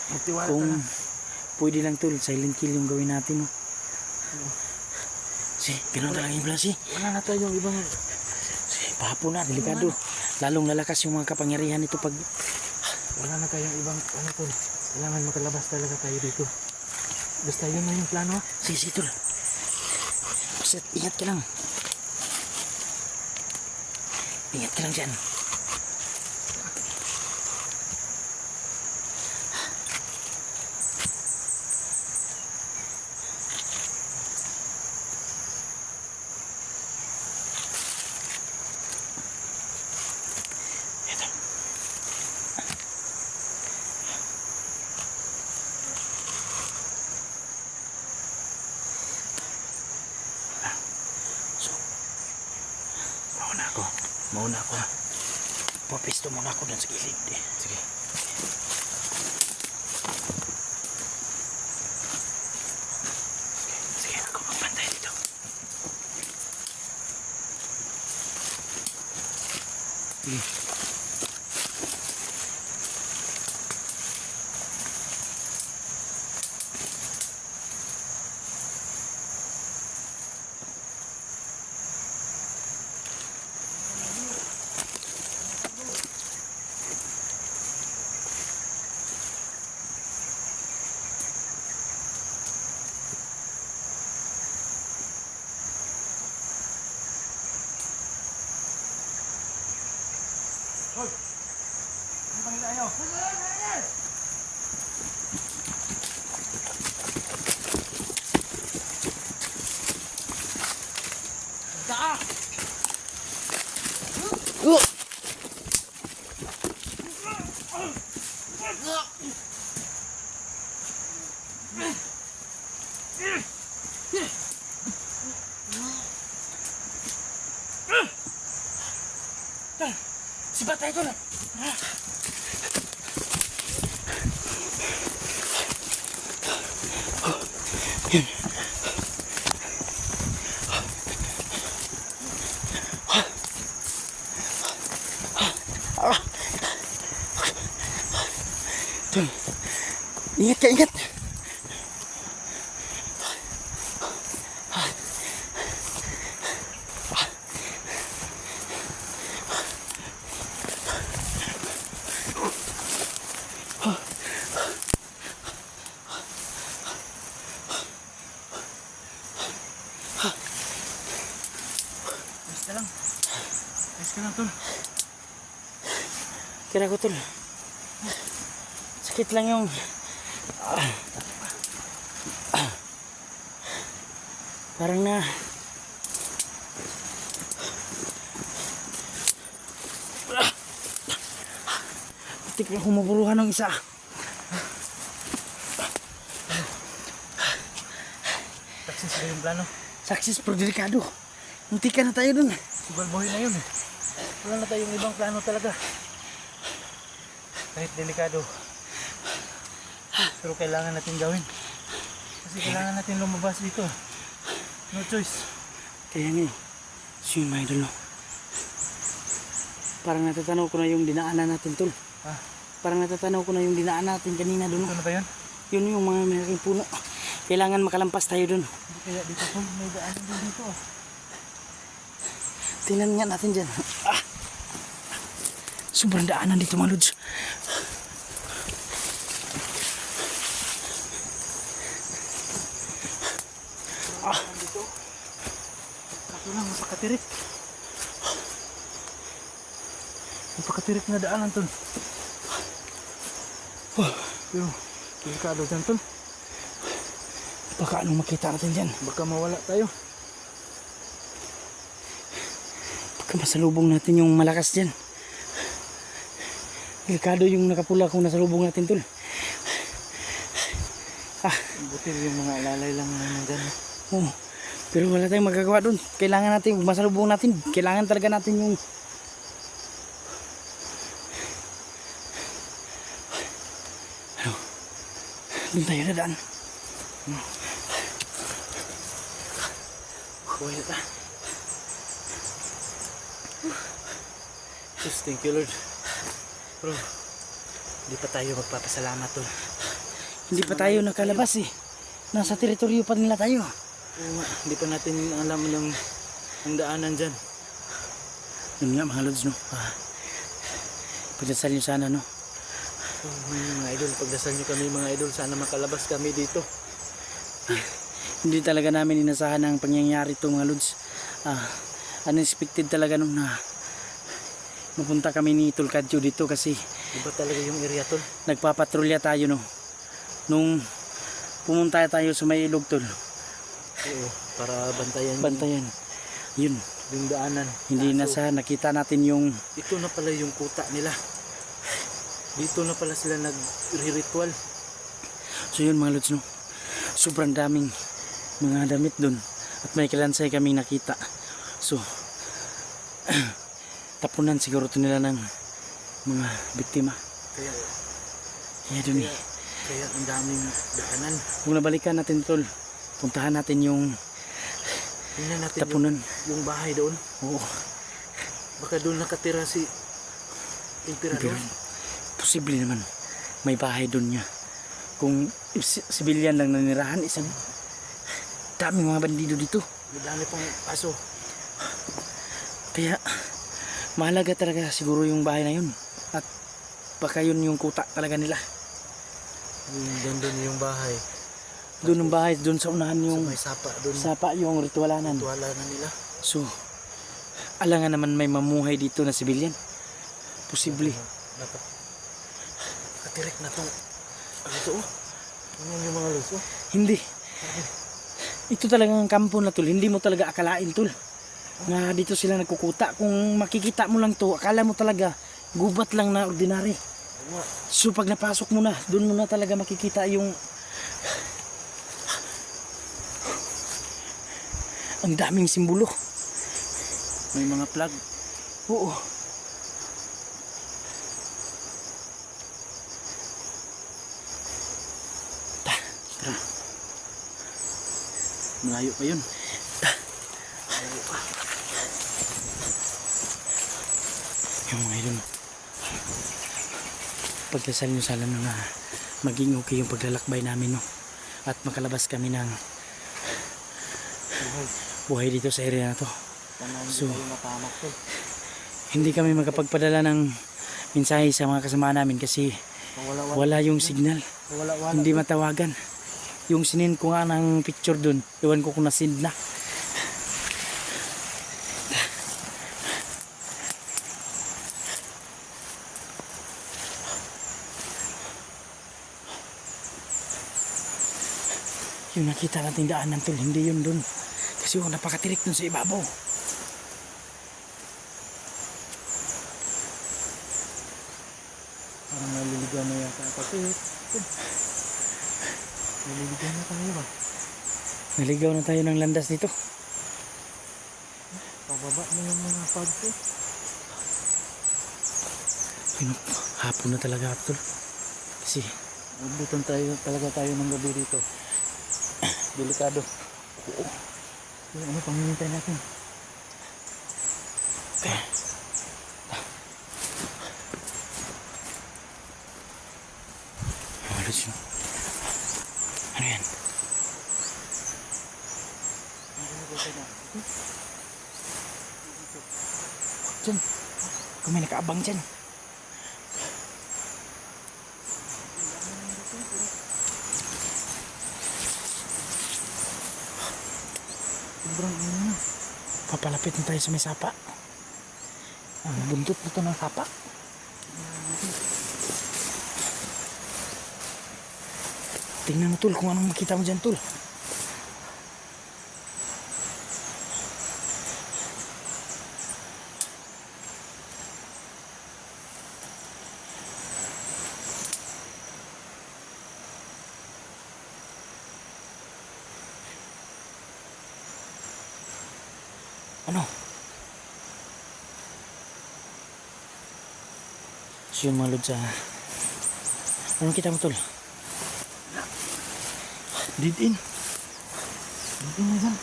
Magtiwala ka kung lang. pwede lang, tol, silent kill yung gawin natin, no? Ganun talaga yung plan, Wala na tayong ibang... Pahapo na, delikado. Lalong lalakas yung mga kapangyarihan nito pag Wala na tayong ibang ano tol. Kailangan makalabas talaga tayo dito. Basta yun na yung plano. Sige, tol. Basta ingat ka lang. Ingat ka lang dyan. Mauna ako. Papisto muna ako dun sa gilid. Sige. Sige, ako magbantay dito. Sige. Sibatay ko na. Ingat ka, ingat. Ayos ka lang tol. Kira ko tol. Sakit lang yung parang na putik na humuburuhan ng isa. Success ba yung plano? Success pero delikado. Muntikan na tayo dun. Subalboy na yun eh. Wala na tayong ibang plano talaga. Kahit delikado. Pero kailangan natin gawin. Kasi kailangan natin lumabas dito. No choice. Kaya nga so yun mga idol no. Parang natatanaw ko na yung dinaanan natin tol. Parang natatanaw ko na yung dinaanan natin kanina dun. Ito na ba yun? Yun yung mga malaking puno. Kailangan makalampas tayo dun. Hindi kaya dito tol. May daanan din dito ah. Tingnan nga natin dyan. Sobrang daanan dito mga lods. Kaso lang, napakatirik. Napakatirik na daanan tol. Pero, delikado dyan tol. Baka anong makita natin dyan. Baka mawala tayo. Baka masalubong natin yung malakas dyan. Delikado yung nakapula kung nasalubong natin tol. Buti yung mga alalay lang naman dyan. Oh, pero wala tayong magagawa dun. Kailangan natin, kung masalubong natin, kailangan talaga natin yung ano, dun tayo na daan. Buhay na ta. Just thank you Lord. Bro, hindi pa tayo magpapasalamat tol. Hindi pa tayo nakalabas eh. Nasa teritoryo pa nila tayo. Oo nga, hindi pa natin alam ang daanan dyan. Yun nga mga lods no. Pagdasal nyo sana no. So, ngayon mga idol, pagdasal nyo kami mga idol, sana makalabas kami dito. Hindi talaga namin inasahan ang pangyayari ito mga lods. Unexpected talaga nung na mapunta kami ni Tulkadjo dito kasi Iba talaga yung area tol. nagpapatrolya tayo no. Nung pumunta tayo sa may ilog tol, Oo, para bantayan bantayan. Yun, yung daanan. hindi na Kaso, sa nakita natin yung ito na pala yung kuta nila. Dito na pala sila nag-ritual. so yun mga lods no. Sobrang daming mga damit dun at may kalansay kaming nakita. So tapunan siguro to nila ng mga biktima. Kaya, Kaya dun eh. kaya ang daming daanan. Kung nabalikan natin tol, puntahan natin yung Tingnan natin tapunan. yung bahay doon. Oo, Baka doon nakatira si Emperador. posible naman may bahay dun niya. Kung sibilyan lang nanirahan, isang daming mga bandido dito. Madami pang aso. Kaya mahalaga talaga siguro yung bahay na yun. At baka yun yung kuta talaga nila. Doon yung bahay. Doon ang bahay, doon sa unahan yung May sapa doon. sapa yung ritualanan. Tuwala na nila. So, alangan naman may mamuhay dito na sibilyan. Posible. Katirik na tong ano to oh. Tingnan yung mga luso. Hindi. Ito talagang kampo na tol. Hindi mo talaga akalain tol. Nga dito sila nagkukuta. Kung makikita mo lang to, akala mo talaga gubat lang na ordinary. So pag napasok mo na, doon mo na talaga makikita yung ang daming simbolo. May mga flag. Oo. Tara. Malayo pa yun. Yung mga idol. Pagdasal nyo sana na maging okay yung paglalakbay namin no. At makalabas kami ng buhay dito sa area na to. So, matamak to. hindi kami makapagpadala ng mensahe sa mga kasama namin kasi wala yung signal. Hindi matawagan. Yung sinin ko nga ng picture dun, iwan ko kung nasin na. Yung nakita natin daanan tol, hindi yun dun. Kasi yung napakatirik dun sa ibabaw. Parang naliligaw na yata ako. Naliligaw na tayo ba? Naligaw na tayo ng landas dito. Pababa na yung mga fog ko. Yun, hapon na talaga tol. Kasi Abutan talaga tayo ng gabi dito. Delikado. oo, Ano pang hinintay natin? halos yun. Ano yan? Diyan. Kung may nakaabang dyan. Sobrang ano. Papalapit na tayo sa may sapa. Ang buntot nito ng sapa. Tingnan mo tol kung anong makita mo dyan tol. Ano? So yun mga lods, anong kita mo tol? Dead in. Dead in na dyan.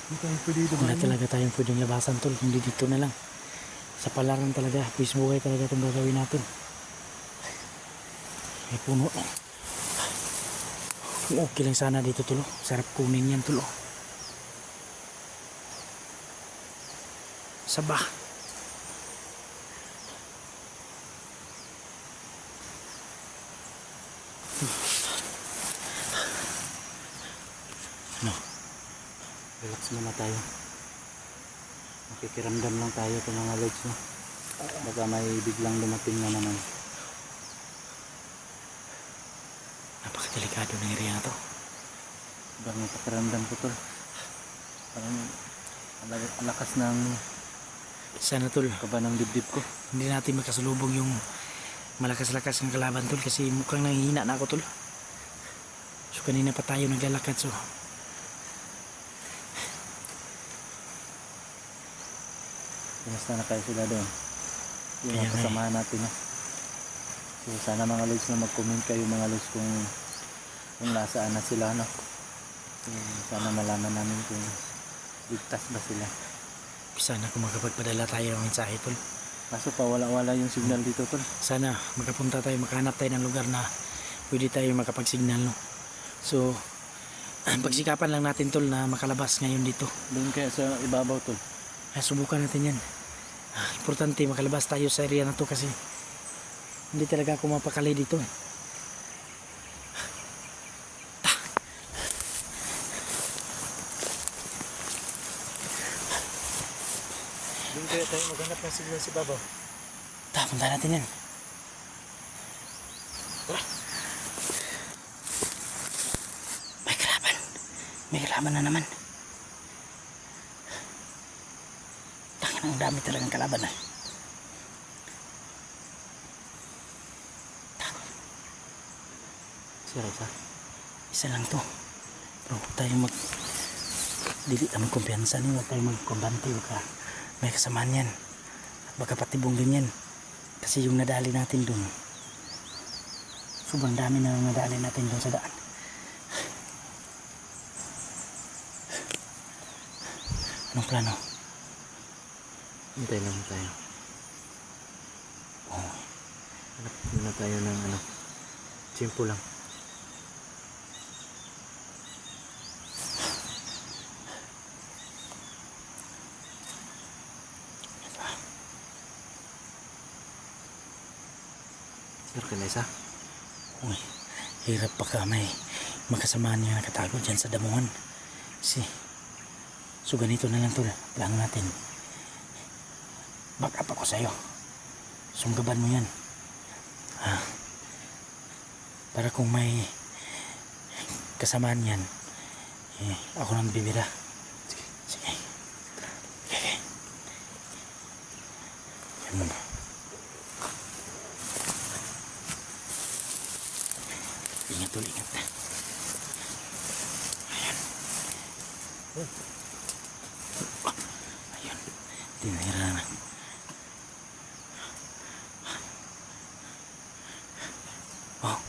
Hindi tayo pwede Wala dumaan. talaga tayong pwedeng labasan tol, hindi dito na lang. Sa palaran talaga, puwis buhay talaga itong gagawin natin. May puno. Kung okay lang sana dito tulo, sarap kunin yan tulo. Sabah. Relax muna tayo. Makikiramdam lang tayo ito mga lods, no? Baka may biglang dumating na naman. Napakadelikado ng area na to. Bang pakiramdam ko tol. Parang lakas ng Sana tol, kaba ng dibdib ko. hindi natin makasalubong yung malakas-lakas ng kalaban tol, kasi mukhang nanghihina na ako tol. So kanina pa tayo naglalakad, so Kumusta na kayo sila doon? Yung Kaya mga kasamahan natin, no? So sana mga lods na mag-comment kayo mga lods kung nasaan na sila, no? So, sana malaman namin kung ligtas ba sila. sana kung makapagpadala tayo ng mensahe tol. Kaso pa wala yung signal dito tol. Sana makapunta tayo, makahanap tayo ng lugar na pwede tayo makapag-signal, no? So pagsikapan lang natin tol na makalabas ngayon dito. Doon kaya sa ibabaw tol. Subukan natin yan. Importante makalabas tayo sa area na to, kasi hindi talaga ako mapakali dito. Doon kaya tayo maghanap ng signal sa ibabaw. Punta natin yan. May kalaban. May kalaban na naman. Ang dami talagang kalaban na. Sira isa. Isa lang to. Pero huwag tayo dili kami kumpiyansa niyo, huwag tayo magkumbante, baka may kasamaan yan. At baka patibong din yan. Kasi yung nadali natin dun, sobrang dami na nadali natin dun sa daan. Anong plano? Hintay lang tayo. Oh, Hanap muna tayo ng tiyempo lang. Sir, ka na isa? uy, hirap baka may makasamaan niya nakatago dyan sa damuhan. So ganito na lang tol, plano natin. Back up ako sa'yo. Sunggaban mo yan. Para kung may kasamaan yan, ako nang bibira. Sige. Okay. Yan mo. Ingat tol, ingat na. Ayan. Ayan. Tinira na. Oh.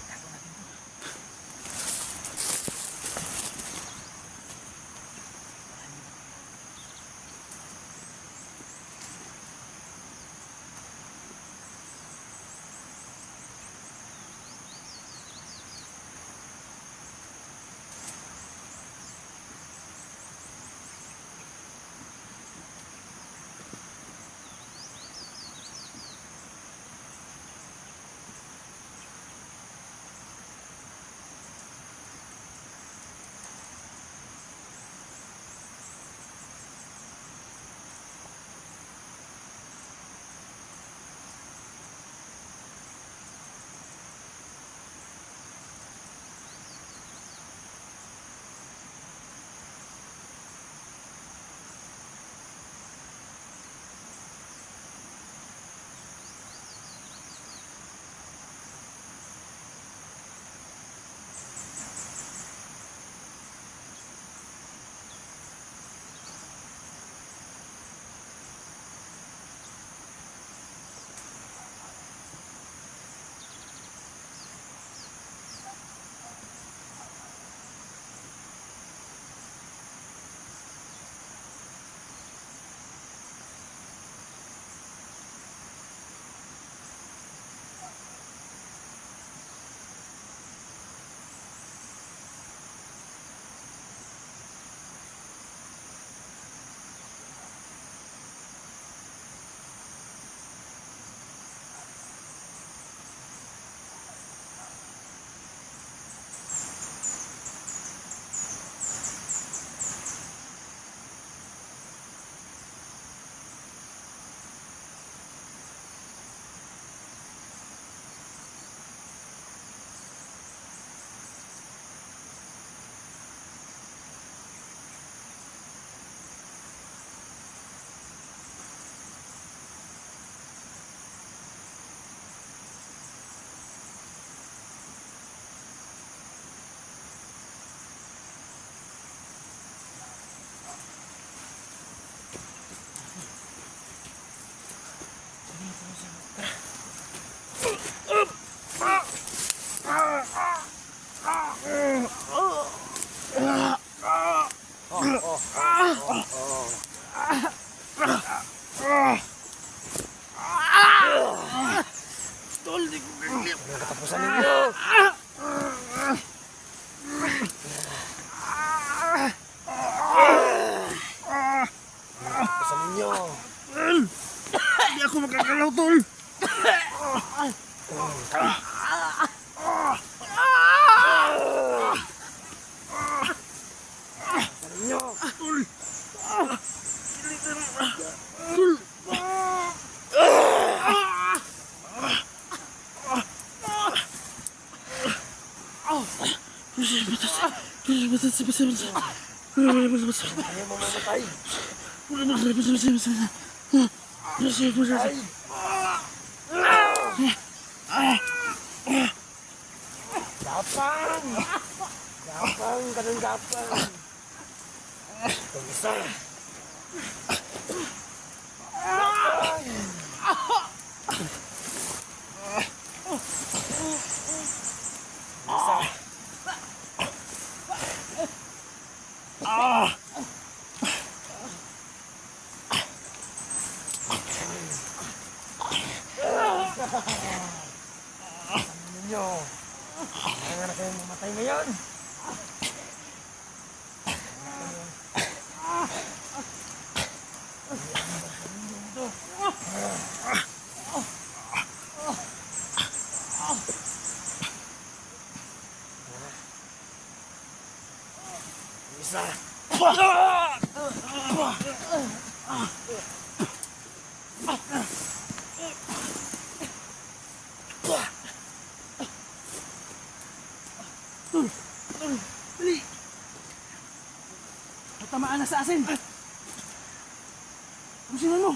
Tol, di ko kaglip. Ano katapusan ninyo? Katapusan ninyo. Hindi ako makagalaw, tol. Ninyo. Ayaw mo mamatay. Gapang! Gapang! Ganun gapang! Itong isa. Ninyo. Kaya na kayong mamatay ngayon. Isa. Dali. Natamaan na sa asin. Businan mo.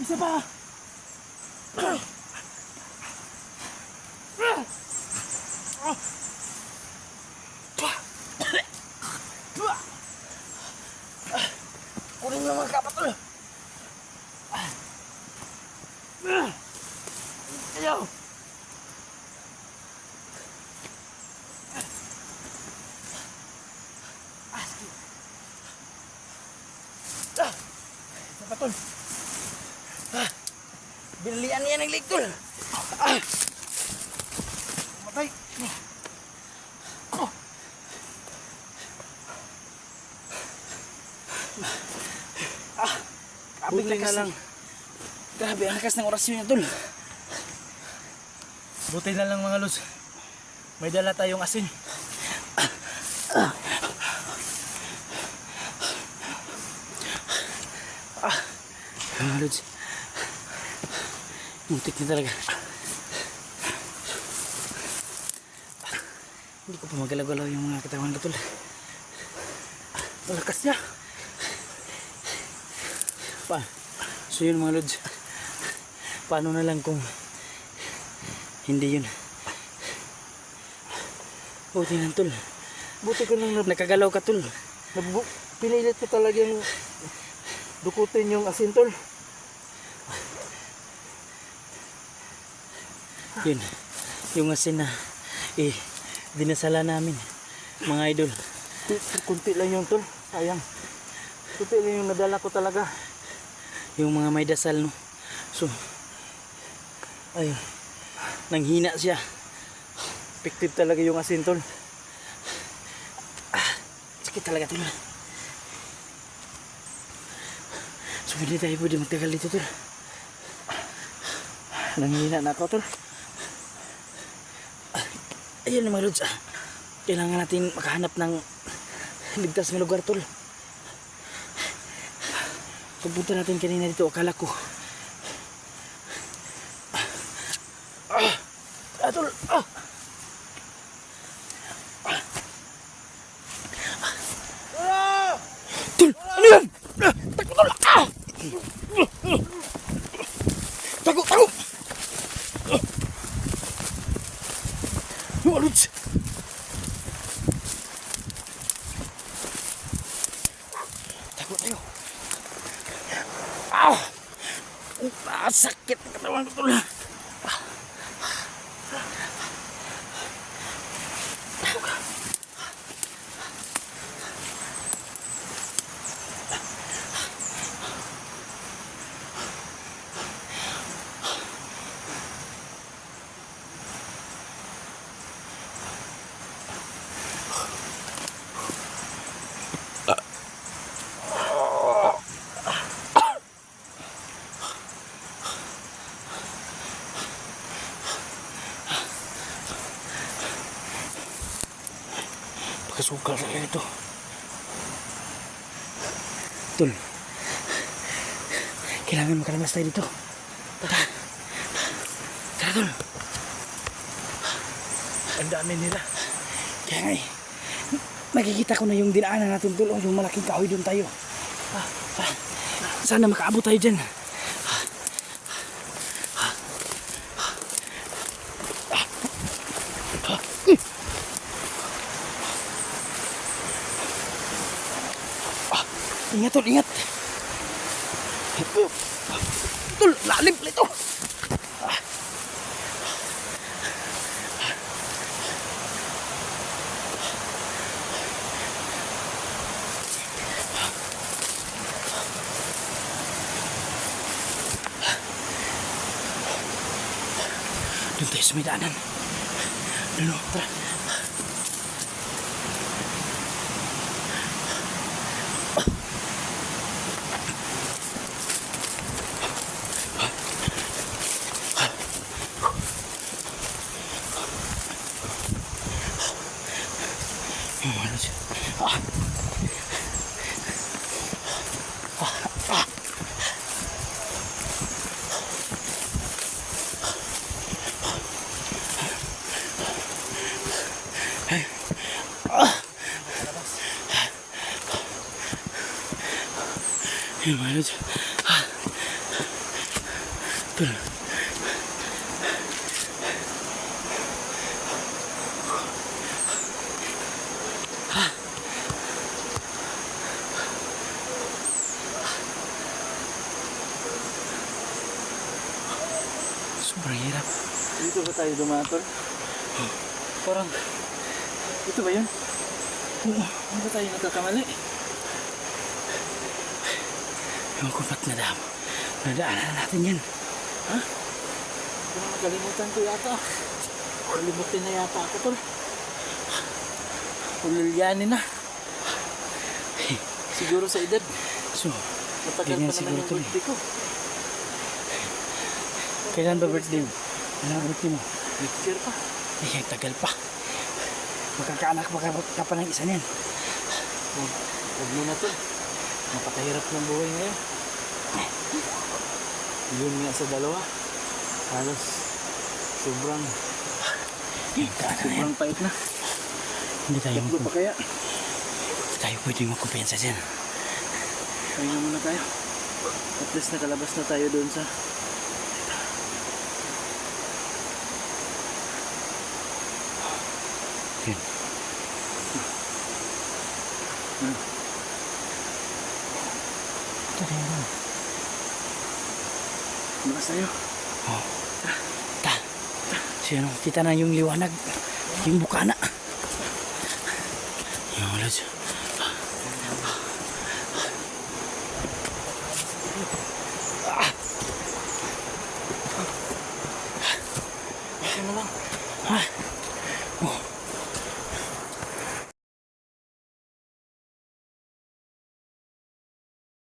Isa pa. Kunin mo mga kapatol. Ayaw. Kapatol. Binalian niya ng ligtol. Matay. Buti na lang. Grabe, ang lakas ng orasyon niya, tol. Buti na lang mga lods. May dala tayong asin. Mga lods. Muntik na talaga. Hindi ko pa magalaw-galaw yung mga katawan ko, tol. Ang lakas niya. So yun mga lods. Paano na lang kung hindi yun? Buti na, tol. Buti ko lang Nakagalaw ka, tol. pinilit ko talagang dukutin yung asin, tol. Yun. Yung asin na dinasala namin, mga idol. Kunti lang yung tol. Sayang. Kunti lang yung nadala ko talaga. Yung mga may dasal, no. So ayun, nanghina siya. Effective talaga yung asin, tol. Sakit talaga, tol. So hindi tayo pwede magtagal dito, tol. Nanghina na ako, tol. Ayun mga lods, kailangan natin makahanap ng ligtas na lugar, tol. Pagpunta natin kanina dito, akala ko tol, tol, ano yan? Tago, tol! Tago, tago! Mga lods, tago tayo. Sakit ang katawan ko, tol. Napakasukal talaga ito. Tol. Kailangan makalabas tayo dito. Tara. Tara, tol. Ang dami nila. Kaya nga eh. Nakikita ko na yung dinaanan natin tol. Yung malaking kahoy doon tayo. Tara. Sana makaabot tayo dyan. Ingat tol, ingat. Tol, lalim pala ito. Doon tayo sa may daanan. Ano, tara. Yung mga lods. Tol. Sobrang hirap. Dito ba tayo dumatol? Parang, ito ba yun? Hindi ba tayo nagkakamali? Yung kupat na dam. Nadaanan natin yan. Ha? Parang nakalimutan ko yata. Kalimutin na yata ako tol. Ulilyanin na. Siguro sa edad. So, Matagal ganyan pa naman siguro yung tol. birthday ko. Kailan ba birthday mo? Kailan ang birthday mo? Next year pa. Eh, tagal pa. Magkakaanak ka pa ng isa niyan. Huwag mo na tol. Napakahirap ng buhay ngayon. Yun nga sa dalawa. Halos sobrang Sobrang pait na. Hindi tayo Tatlo pa kaya? tayo pwedeng magkumpiyansa dyan. Pahinga muna tayo. At least nakalabas na tayo doon sa Yun. Ito rin yun. labas tayo. Oh. Ta. Sino, kita na yung liwanag. Yung bukana. Yung lods.